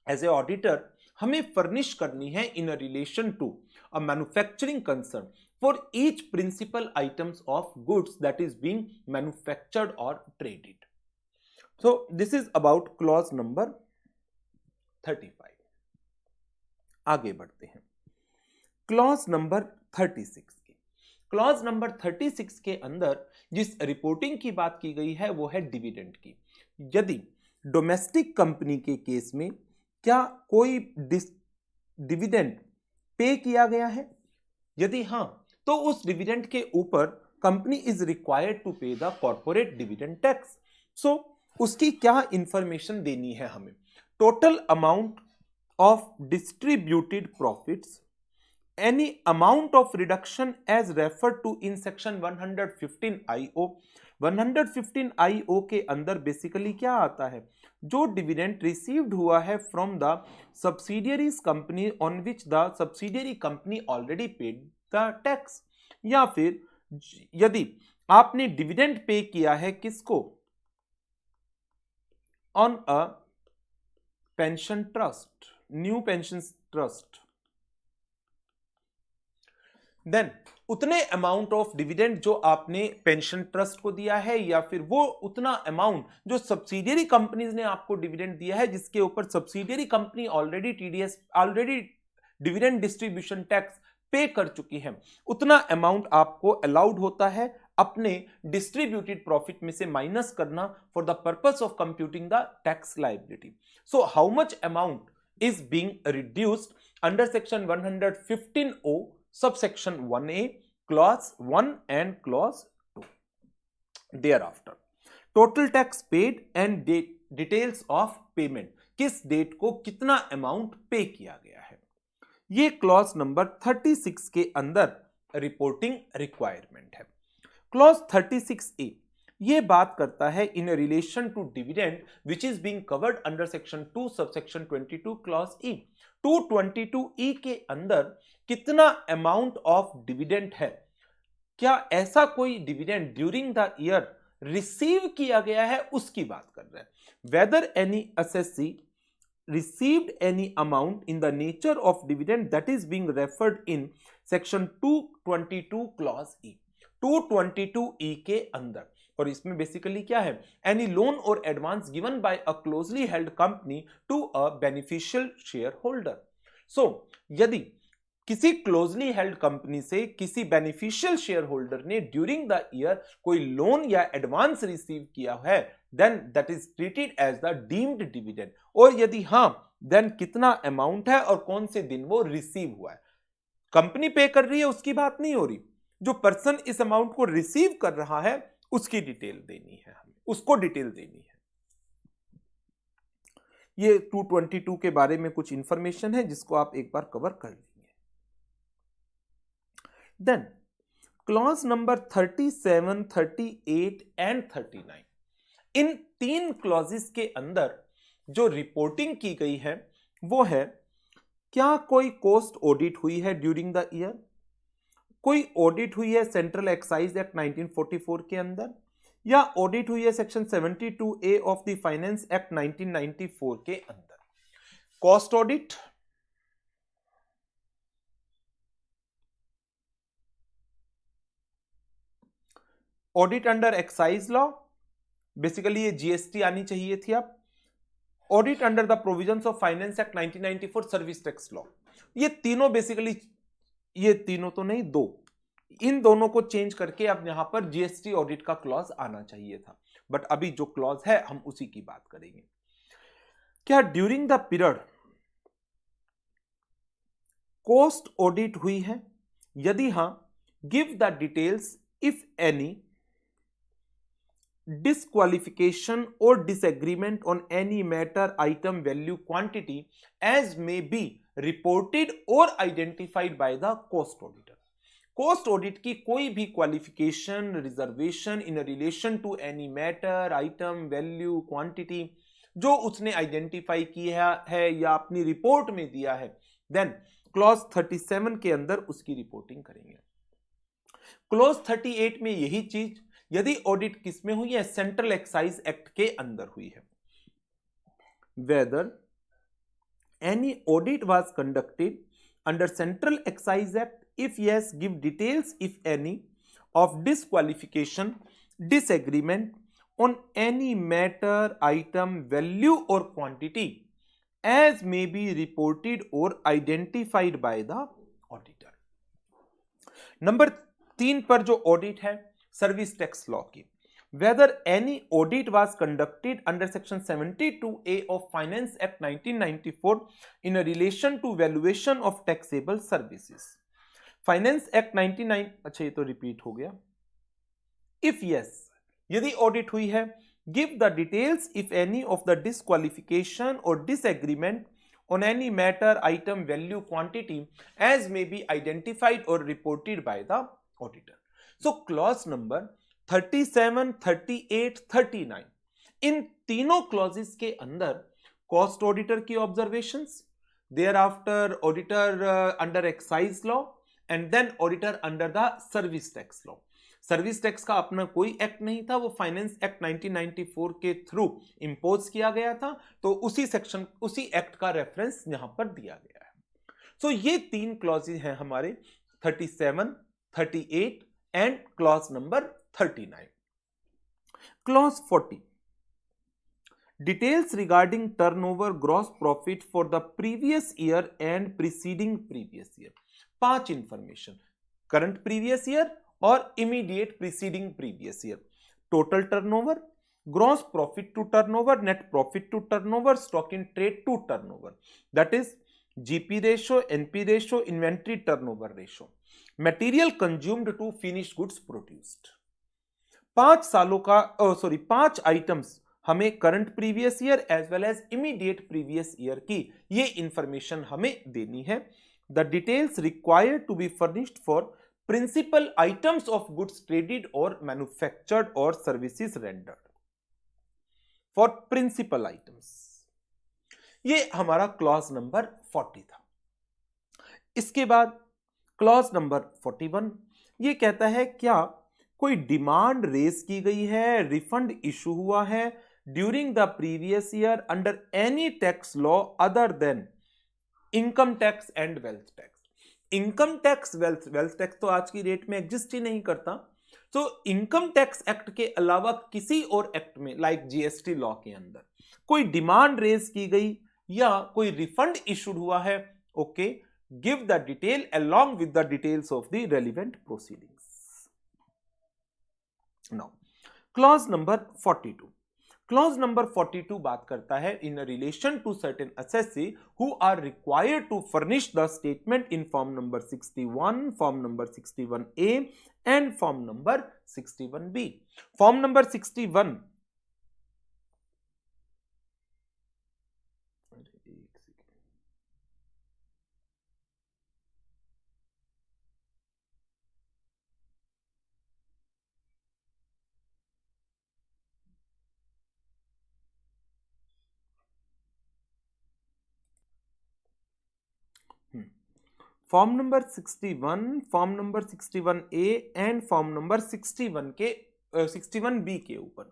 एज ए ऑडिटर हमें फर्निश करनी है in relation to a manufacturing concern for each principal items of goods that is being manufactured or traded. So this is about clause number 35. आगे बढ़ते हैं clause number 36 की। Clause number 36 के अंदर जिस रिपोर्टिंग की बात की गई है वो है डिविडेंड की। यदि डोमेस्टिक कंपनी के केस में क्या कोई डिविडेंड पे किया गया है, यदि हां, तो उस डिविडेंड के ऊपर company is required to pay the corporate dividend tax. So उसकी क्या इंफॉर्मेशन देनी है हमें? Total amount of distributed profits, any amount of reduction as referred to in section 115 IO। 115 IO के अंदर बेसिकली क्या आता है? जो डिविडेंड रिसीव्ड हुआ है from the subsidiaries company on which the subsidiary company already paid the tax, या फिर यदि आपने डिविडेंड पे किया है किसको? On a pension trust, new pension trust, then उतने अमाउंट ऑफ डिविडेंड जो आपने पेंशन ट्रस्ट को दिया है, या फिर वो उतना अमाउंट जो सब्सिडियरी कंपनीज ने आपको डिविडेंड दिया है जिसके ऊपर subsidiary company already TDS already dividend distribution tax पे कर चुकी है, उतना अमाउंट आपको अलाउड होता है अपने डिस्ट्रीब्यूटेड प्रॉफिट में से माइनस करना for the purpose of computing the tax liability. So how much amount is being reduced under section 115O subsection 1A clause 1 and clause 2. Thereafter total tax paid and details of payment, किस date को कितना amount पे किया गया है, ये clause number 36 के अंदर रिपोर्टिंग रिक्वायरमेंट है। क्लॉज 36A ये बात करता है in relation to dividend which is being covered under section 2 subsection 22 clause E। 222E के अंदर कितना अमाउंट ऑफ डिविडेंड है, क्या ऐसा कोई dividend during the year receive किया गया है, उसकी बात कर रहे हैं। Whether any assessee received any amount in the nature of dividend that is being referred in section 222 clause E। 222E के अंदर, और इसमें बेसिकली क्या है? एनी लोन और advance given by a closely held company to a beneficial share holder. So यदि किसी closely held company से किसी बेनिफिशियल शेयर होल्डर ने ड्यूरिंग द ईयर कोई लोन या एडवांस रिसीव किया है, then that is treated as the deemed dividend. और यदि हां, देन कितना अमाउंट है और कौन से दिन वो रिसीव हुआ है। कंपनी पे कर रही है उसकी बात नहीं हो रही, जो पर्सन इस अमाउंट को रिसीव कर रहा है उसकी डिटेल देनी है, हमें उसको डिटेल देनी है। ये 222 के बारे में कुछ इंफॉर्मेशन है जिसको आप एक बार कवर कर लेंगे। देन क्लॉज नंबर 37, 38 एंड 39, इन तीन क्लॉजेस के अंदर जो रिपोर्टिंग की गई है वो है, क्या कोई कॉस्ट ऑडिट हुई है ड्यूरिंग द ईयर? कोई ऑडिट हुई है सेंट्रल एक्साइज एक्ट 1944 के अंदर, या ऑडिट हुई है section 72A of the finance act 1994 के अंदर? Cost audit, audit under excise law, basically ये GST आनी चाहिए थी। अब audit under the provisions of finance act 1994 service tax law, ये तीनों बेसिकली, ये तीनों तो नहीं, दो, इन दोनों को चेंज करके अब यहां पर GST ऑडिट का क्लॉज आना चाहिए था, बट अभी जो क्लॉज है हम उसी की बात करेंगे। क्या during the period cost audit हुई है? यदि हां, give the details if any disqualification or disagreement on any matter, item, value, quantity as may be reported or identified by the cost auditor। cost audit की कोई भी qualification, reservation in relation to any matter, item, value, quantity जो उसने identify किया है या अपनी report में दिया है, देन क्लॉज 37 के अंदर उसकी रिपोर्टिंग करेंगे। क्लॉज 38 में यही चीज यदि ऑडिट किस में हुई है, सेंट्रल एक्साइज एक्ट के अंदर हुई है। Whether any audit was conducted under central excise act, if yes give details if any of disqualification, disagreement on any matter, item, value or quantity as may be reported or identified by the auditor। Number 3 पर जो audit है service tax law की, whether any audit was conducted under section 72A of Finance Act 1994 in a relation to valuation of taxable services। Finance act 99, अच्छा ये तो repeat हो गया। If yes यदि ऑडिट हुई है, give the details if any of the disqualification और disagreement on any matter, item, value, quantity as may be identified और reported by the auditor. So clause number 37, 38, 39 इन तीनों क्लॉजेस के अंदर कॉस्ट ऑडिटर की observations, thereafter auditor under excise law and then auditor under the service tax law. Service tax का अपना कोई act नहीं था, वो फाइनेंस एक्ट 1994 के थ्रू इंपोज किया गया था, तो उसी सेक्शन उसी एक्ट का रेफरेंस यहां पर दिया गया है। सो ये 3 क्लॉजेज हैं हमारे 37, 38 and clause number 39। Clause 40 details regarding turnover, gross profit for the previous year and preceding previous year. 5 information, current previous year और immediate preceding previous year, total turnover, gross profit to turnover, net profit to turnover, stock in trade to turnover, that is GP ratio, NP ratio, inventory turnover ratio, material consumed to finish goods produced. 5 सालों का 5 items हमें current previous year as well as immediate previous year की ये information हमें देनी है। The details required to be furnished for principal items of goods traded or manufactured or services rendered। For principal items ये हमारा clause number 40 था। इसके बाद क्लॉज नंबर 41 ये कहता है क्या कोई डिमांड रेज की गई है, रिफंड इशू हुआ है during the previous year under any tax law other than income tax and wealth tax. Income tax, wealth tax तो आज की डेट में एग्जिस्ट ही नहीं करता, तो इनकम टैक्स एक्ट के अलावा किसी और एक्ट में लाइक जीएसटी लॉ के अंदर कोई डिमांड रेज की गई या कोई रिफंड इशूड हुआ है, okay, give the detail along with the details of the relevant proceedings. Now clause number 42। Clause number 42 बात करता है in relation to certain assessee who are required to furnish the statement in form number 61, form number 61A and form number 61B। Form number 61 form number 61, form number 61A and form number 61B के ऊपर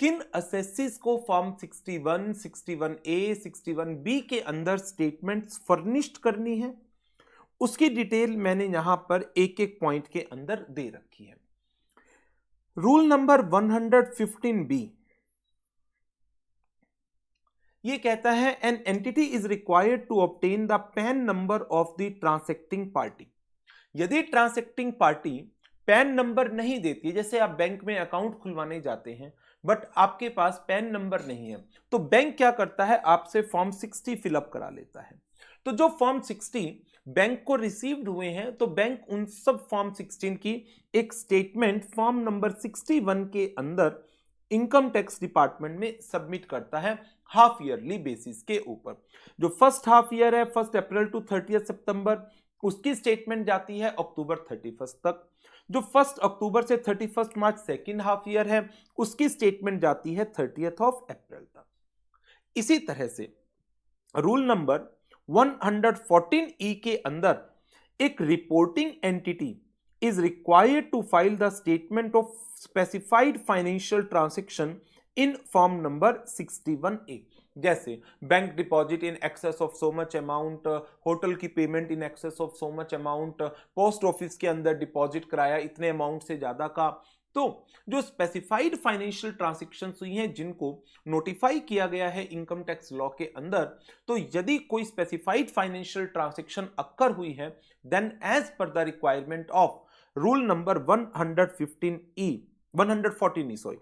किन assesses को form 61, 61A, 61B के अंदर statements furnished करनी है, उसकी detail मैंने यहां पर एक एक पॉइंट के अंदर दे रखी है। रूल नंबर 115B ये कहता है an entity is required to obtain the PAN number of the transacting party. यदि ट्रांसैक्टिंग पार्टी पैन नंबर नहीं देती, जैसे आप बैंक में अकाउंट खुलवाने जाते हैं बट आपके पास पैन नंबर नहीं है, तो बैंक क्या करता है, आपसे फॉर्म 60 फिलअप करा लेता है। तो जो फॉर्म 60 बैंक को रिसीव्ड हुए हैं, तो बैंक उन सब फॉर्म 16 की एक स्टेटमेंट फॉर्म नंबर 61 के अंदर इनकम टैक्स डिपार्टमेंट में सबमिट करता है हाफ ईयरली बेसिस के ऊपर। जो फर्स्ट हाफ ईयर है 1 अप्रैल टू 30 सितंबर, उसकी स्टेटमेंट जाती है अक्टूबर 31 तक। जो 1 अक्टूबर से 31 मार्च सेकेंड हाफ ईयर है, उसकी स्टेटमेंट जाती है 30 अप्रैल तक। इसी तरह से रूल नंबर 114E के अंदर एक reporting entity is required to file the statement of specified financial transaction in form number 61A. जैसे bank deposit in excess of so much amount, hotel की payment in excess of so much amount, post office के अंदर deposit कराया इतने amount से ज्यादा का। तो जो स्पेसिफाइड फाइनेंशियल ट्रांजैक्शंस हुई हैं जिनको नोटिफाई किया गया है इनकम टैक्स लॉ के अंदर, तो यदि कोई स्पेसिफाइड फाइनेंशियल ट्रांजैक्शन अक्कर हुई है then as per the requirement of rule number 114E sorry,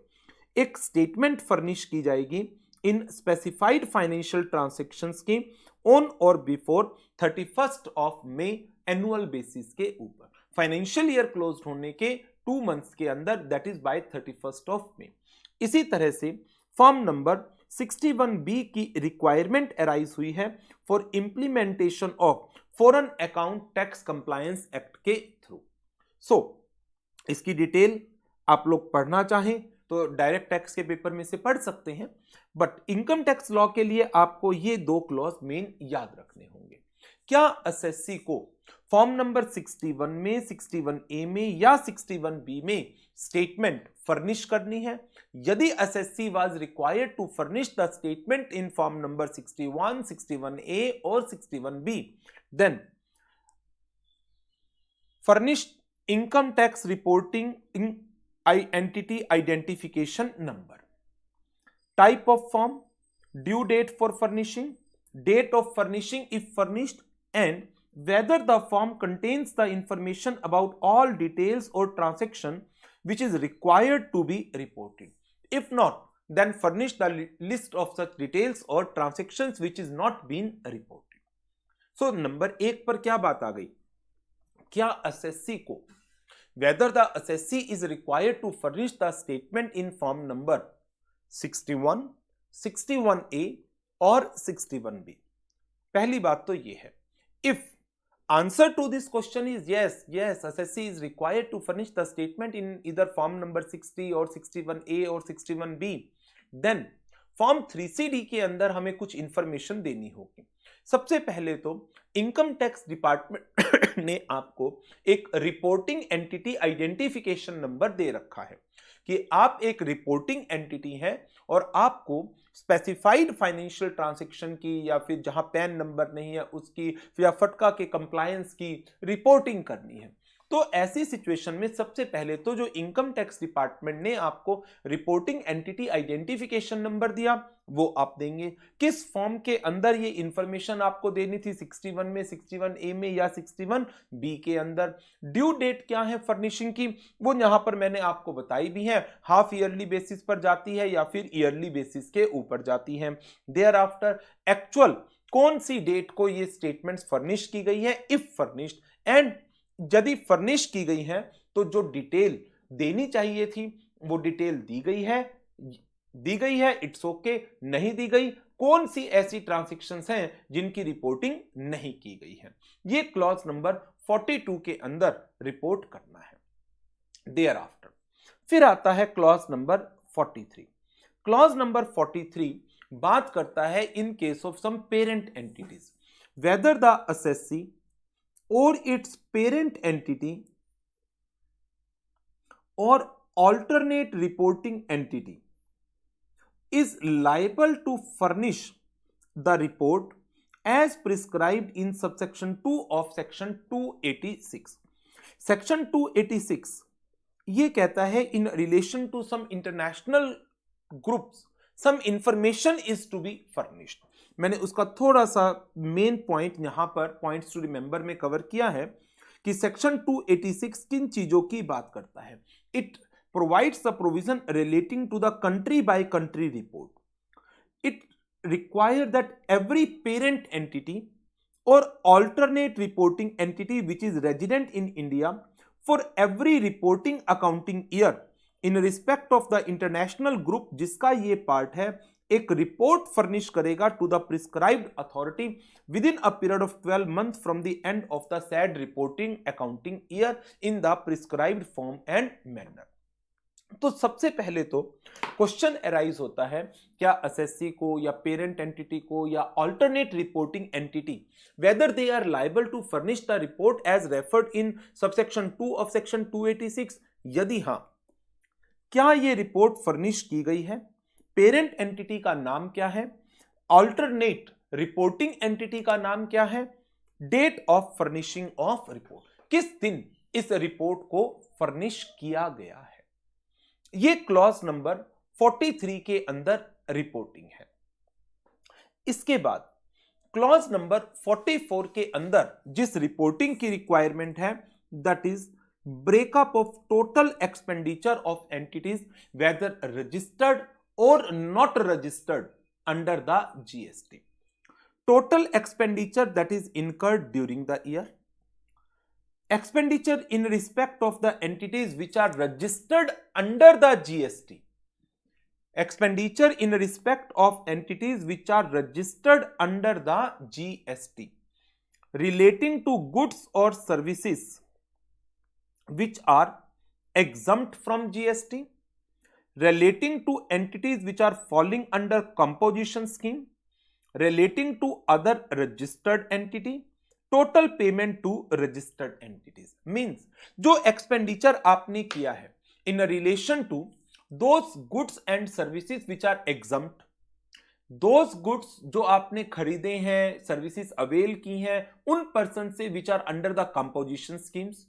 एक स्टेटमेंट फर्निश की जाएगी इन स्पेसिफाइड फाइनेंशियल ट्रांजैक्शंस की ऑन और before 31st of May annual basis के ऊपर, फाइनेंशियल ईयर क्लोज होने के 2 मंथ्स के अंदर, that is by 31st of May. इसी तरह से फॉर्म नंबर 61B की रिक्वायरमेंट अराइज हुई है for implementation of foreign account tax compliance act के थ्रू। इसकी डिटेल आप लोग पढ़ना चाहें तो डायरेक्ट टैक्स के पेपर में से पढ़ सकते हैं, बट इनकम टैक्स लॉ के लिए आपको ये 2 क्लॉज मेन याद रखने होंगे। क्या एसएससी को फॉर्म नंबर 61 में, 61A में या 61B में स्टेटमेंट फर्निश करनी है? यदि assessee was required to furnish the statement in form number 61, 61A और 61B, then furnish income tax reporting entity identification number, type of form, due date for furnishing, date of furnishing if furnished, and whether the form contains the information about all details or transaction which is required to be reported. If not, then furnish the list of such details or transactions which is not been reported. So number 1 पर क्या बात आ गई? क्या SSC को whether the assessee is required to furnish the statement in form number 61, 61A और 61B? पहली बात तो ये है, if answer to this question is yes, assessee is required to furnish the statement in either form number 60 or 61A or 61B, then form 3CD के अंदर हमें कुछ इंफॉर्मेशन देनी होगी। सबसे पहले तो इनकम टैक्स डिपार्टमेंट ने आपको एक रिपोर्टिंग एंटिटी आइडेंटिफिकेशन नंबर दे रखा है कि आप एक रिपोर्टिंग एंटिटी हैं और आपको स्पेसिफाइड फाइनेंशियल ट्रांजैक्शन की या फिर जहां पैन नंबर नहीं है उसकी या फटका के कंप्लायंस की रिपोर्टिंग करनी है। तो ऐसी सिचुएशन में सबसे पहले तो जो इनकम टैक्स डिपार्टमेंट ने आपको रिपोर्टिंग एंटिटी आइडेंटिफिकेशन नंबर दिया वो आप देंगे। किस फॉर्म के अंदर ये इंफॉर्मेशन आपको देनी थी, 61 में, 61A में या 61B के अंदर? ड्यू डेट क्या है फर्निशिंग की, वो यहां पर मैंने आपको बताई भी है, हाफ ईयरली बेसिस पर जाती है या फिर ईयरली बेसिस के ऊपर जाती है। देयर आफ्टर एक्चुअल कौन सी डेट को ये स्टेटमेंट्स फर्निश की गई है इफ फर्निश्ड, एंड यदि फर्निश की गई है तो जो डिटेल देनी चाहिए थी वो डिटेल दी गई है, इट्स ओके, नहीं दी गई, कौन सी ऐसी ट्रांजैक्शंस हैं जिनकी रिपोर्टिंग नहीं की गई है, ये क्लॉज नंबर 42 के अंदर रिपोर्ट करना है। देयर आफ्टर फिर आता है क्लॉज नंबर 43। क्लॉज नंबर 43 बात करता है in case of some parent entities, whether the assessee or its parent entity or alternate reporting entity is liable to furnish the report as prescribed in subsection 2 of section 286. Section 286 ये कहता है in relation to some international groups some information is to be furnished. मैंने उसका थोड़ा सा main point यहां पर points to remember में कवर किया है कि सेक्शन 286 किन चीजों की बात करता है। It provides the provision relating to the country by country report. It require that every parent entity और alternate reporting entity which is resident in India for every reporting accounting year in respect of the international group जिसका ये part है, एक report furnish करेगा to the prescribed authority within a period of 12 months from the end of the said reporting accounting year in the prescribed form and manner. तो सबसे पहले तो question arise होता है, क्या एसएससी को या पेरेंट एंटिटी को या alternate reporting entity whether they are liable to furnish the report as referred in subsection 2 of section 286? यदि हां, क्या ये रिपोर्ट फर्निश की गई है? पेरेंट एंटिटी का नाम क्या है? अल्टरनेट रिपोर्टिंग एंटिटी का नाम क्या है? Date of furnishing of report, किस दिन इस रिपोर्ट को फर्निश किया गया है। ये क्लॉज नंबर 43 के अंदर रिपोर्टिंग है। इसके बाद क्लॉज नंबर 44 के अंदर जिस रिपोर्टिंग की रिक्वायरमेंट है, that is breakup of total expenditure of entities whether registered और not registered under the GST. Total expenditure that is incurred during the year, expenditure in respect of the entities which are registered under the GST, expenditure in respect of entities which are registered under the GST relating to goods or services which are exempt from GST, relating to entities which are falling under composition scheme, relating to other registered entity, total payment to registered entities. Means जो expenditure आपने किया है in relation to those goods and services which are exempt, those goods जो आपने खरीदे हैं, services avail की हैं उन पर्सन से which are under the composition schemes,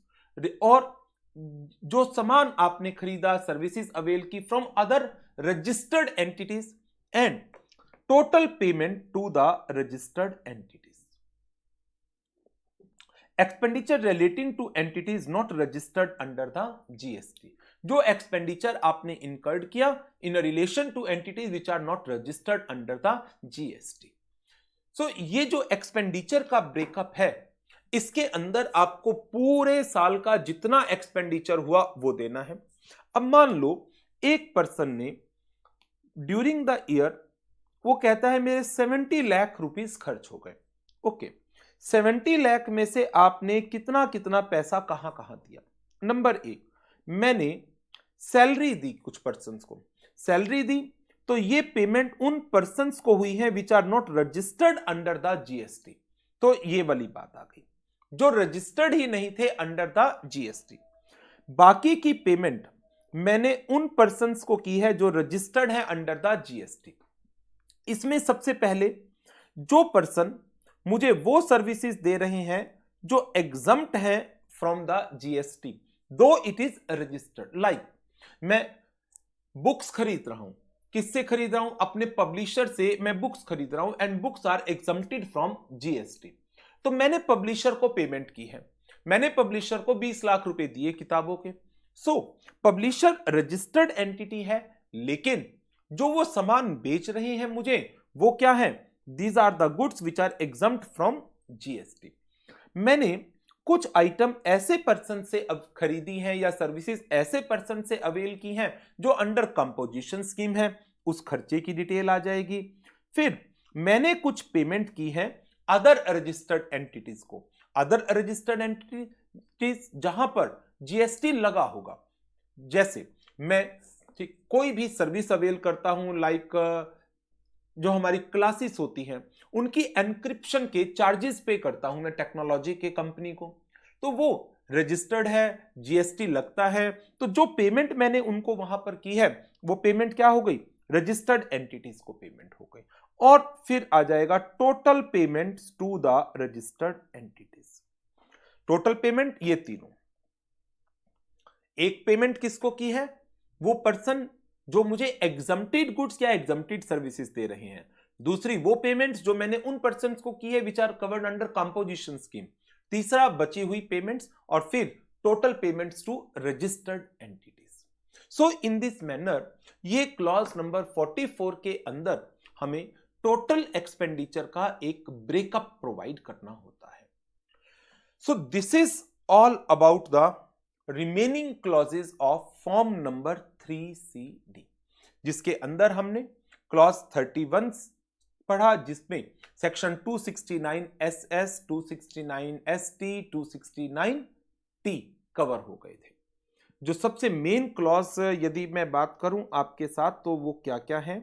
और जो सामान आपने खरीदा, सर्विसेज अवेल की from other registered entities, and total payment to the registered entities. Expenditure relating to entities not registered under the GST, जो एक्सपेंडिचर आपने इनकर्ड किया in relation to entities which are not registered under the GST. So ये जो expenditure का breakup है, इसके अंदर आपको पूरे साल का जितना एक्सपेंडिचर हुआ वो देना है। अब मान लो एक पर्सन ने ड्यूरिंग द ईयर वो कहता है मेरे 70 लाख रुपीस खर्च हो गए। ओके, 70 लाख में से आपने कितना कितना पैसा कहां कहां दिया? नंबर 1, मैंने सैलरी दी, कुछ पर्सन्स को सैलरी दी, तो ये पेमेंट उन पर्सन्स को हुई है which are not registered under the GST. तो ये वाली बात आ गई, जो रजिस्टर्ड ही नहीं थे अंडर द जीएसटी। बाकी की पेमेंट मैंने उन पर्सन्स को की है जो रजिस्टर्ड है अंडर द जीएसटी। इसमें सबसे पहले जो पर्सन मुझे वो सर्विसेज दे रहे हैं जो एग्जम्प्ट है फ्रॉम द जीएसटी दो इट इज रजिस्टर्ड। लाइक मैं बुक्स खरीद रहा हूं, किससे खरीद रहा हूं? अपने पब्लिशर से मैं बुक्स खरीद रहा हूं and books are exempted from GST. तो मैंने पब्लिशर को पेमेंट की है, मैंने पब्लिशर को 20 लाख रुपए दिए किताबों के। सो पब्लिशर रजिस्टर्ड एंटिटी है, लेकिन जो वो सामान बेच रहे हैं मुझे, वो क्या है? These are the goods which are exempt from GST। मैंने कुछ आइटम ऐसे पर्सन से अब खरीदी हैं या सर्विसेज ऐसे पर्सन से अवेल की हैं जो अंडर कंपोजिशन स्कीम है, उस खर्चे की डिटेल आ जाएगी। फिर मैंने कुछ पेमेंट की है अदर रजिस्टर्ड एंटिटीज को, अदर रजिस्टर्ड एंटिटीज जहां पर जीएसटी लगा होगा। जैसे मैं कोई भी सर्विस अवेल करता हूं, लाइक जो हमारी क्लासेस होती हैं उनकी एनक्रिप्शन के चार्जेस पे करता हूं मैं टेक्नोलॉजी के कंपनी को, तो वो रजिस्टर्ड है, जीएसटी लगता है। तो जो पेमेंट मैंने उनको वहां पर की है वो पेमेंट क्या हो गई? रजिस्टर्ड एंटिटीज को पेमेंट हो गई। और फिर आ जाएगा total payments to the registered entities. Total payment ये तीनों, एक पेमेंट किसको की है? वो पर्सन जो मुझे एग्जम्प्टेड गुड्स या एग्जम्प्टेड सर्विसेज दे रहे हैं। दूसरी वो पेमेंट्स जो मैंने उन पर्सन्स को की है which are covered under composition scheme. तीसरा बची हुई पेमेंट्स, और फिर total payments to registered entities. So in this manner ये क्लॉज नंबर 44 के अंदर हमें टोटल एक्सपेंडिचर का एक ब्रेकअप प्रोवाइड करना होता है। So this is all about the remaining clauses of form number 3CD, जिसके अंदर हमने क्लॉज 31 पढ़ा, जिसमें section 269 SS, 269 ST, 269 T cover हो गए थे। जो सबसे मेन क्लॉज यदि मैं बात करूं आपके साथ तो वो क्या क्या है।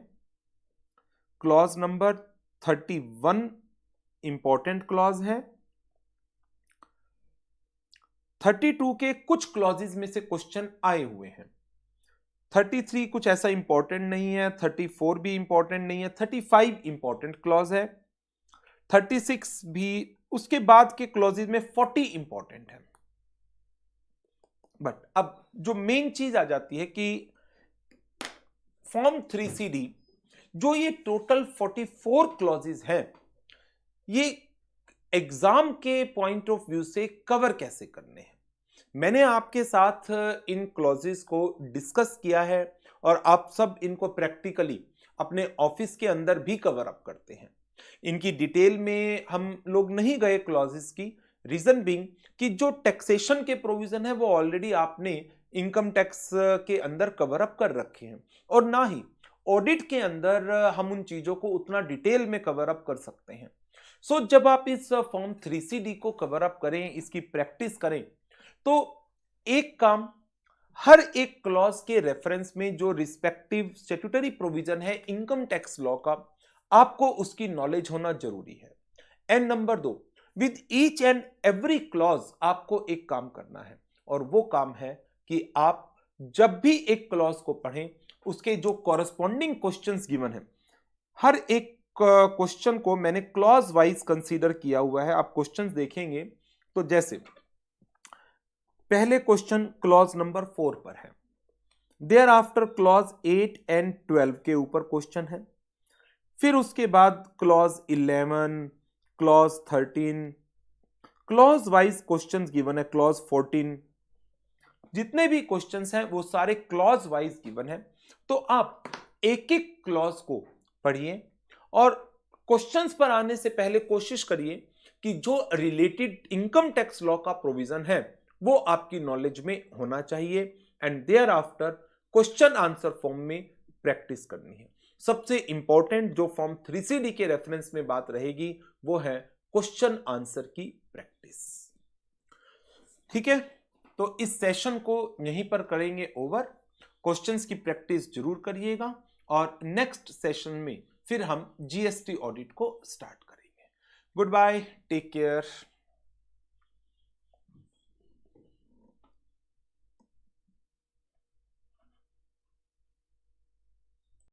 क्लॉज नंबर 31 इंपॉर्टेंट क्लॉज है। 32 के कुछ क्लॉजेज में से क्वेश्चन आए हुए हैं। 33 कुछ ऐसा इंपॉर्टेंट नहीं है, 34 भी इंपॉर्टेंट नहीं है, 35 इंपॉर्टेंट क्लॉज है, 36 भी, उसके बाद के क्लॉजेज में 40 इंपॉर्टेंट है। बट अब जो मेन चीज आ जाती है कि फॉर्म 3CD जो ये टोटल 44 क्लॉजेज है, ये एग्जाम के पॉइंट ऑफ व्यू से कवर कैसे करने हैं। मैंने आपके साथ इन क्लॉजेस को डिस्कस किया है और आप सब इनको प्रैक्टिकली अपने ऑफिस के अंदर भी कवर अप करते हैं। इनकी डिटेल में हम लोग नहीं गए क्लॉजेस की, रीजन बीइंग कि जो टैक्सेशन के प्रोविजन है वो ऑलरेडी आपने इनकम टैक्स के अंदर कवर अप कर रखे हैं और ना ही ऑडिट के अंदर हम उन चीजों को उतना डिटेल में कवर अप कर सकते हैं। सो जब आप इस फॉर्म 3CD को कवर अप करें, इसकी प्रैक्टिस करें, तो एक काम, हर एक क्लॉज के रेफरेंस में जो रिस्पेक्टिव स्टैट्यूटरी प्रोविजन है इनकम टैक्स लॉ का, आपको उसकी नॉलेज होना जरूरी है। And number 2, with each and every clause आपको एक काम करना है और वो काम है कि आप जब भी एक क्लॉज को पढ़ें उसके जो कॉरस्पॉन्डिंग क्वेश्चंस गिवन है, हर एक क्वेश्चन को मैंने क्लॉज वाइज कंसीडर किया हुआ है। आप क्वेश्चंस देखेंगे तो जैसे पहले क्वेश्चन क्लॉज नंबर 4 पर है, देयर आफ्टर क्लॉज 8 एंड 12 के ऊपर क्वेश्चन है, फिर उसके बाद clause 11, clause 13, clause wise questions given है, क्लॉज 14, जितने भी क्वेश्चंस हैं वो सारे क्लॉज वाइज गिवन है। तो आप एक एक क्लॉज को पढ़िए और क्वेश्चंस पर आने से पहले कोशिश करिए कि जो रिलेटेड इनकम टैक्स लॉ का प्रोविजन है वो आपकी नॉलेज में होना चाहिए and thereafter question answer form में प्रैक्टिस करनी है। सबसे इंपॉर्टेंट जो फॉर्म 3CD के रेफरेंस में बात रहेगी वो है क्वेश्चन आंसर की प्रैक्टिस। ठीक है, तो इस सेशन को यहीं पर करेंगे ओवर। क्वेश्चंस की प्रैक्टिस जरूर करिएगा और नेक्स्ट सेशन में फिर हम GST ऑडिट को स्टार्ट करेंगे। Goodbye, take care.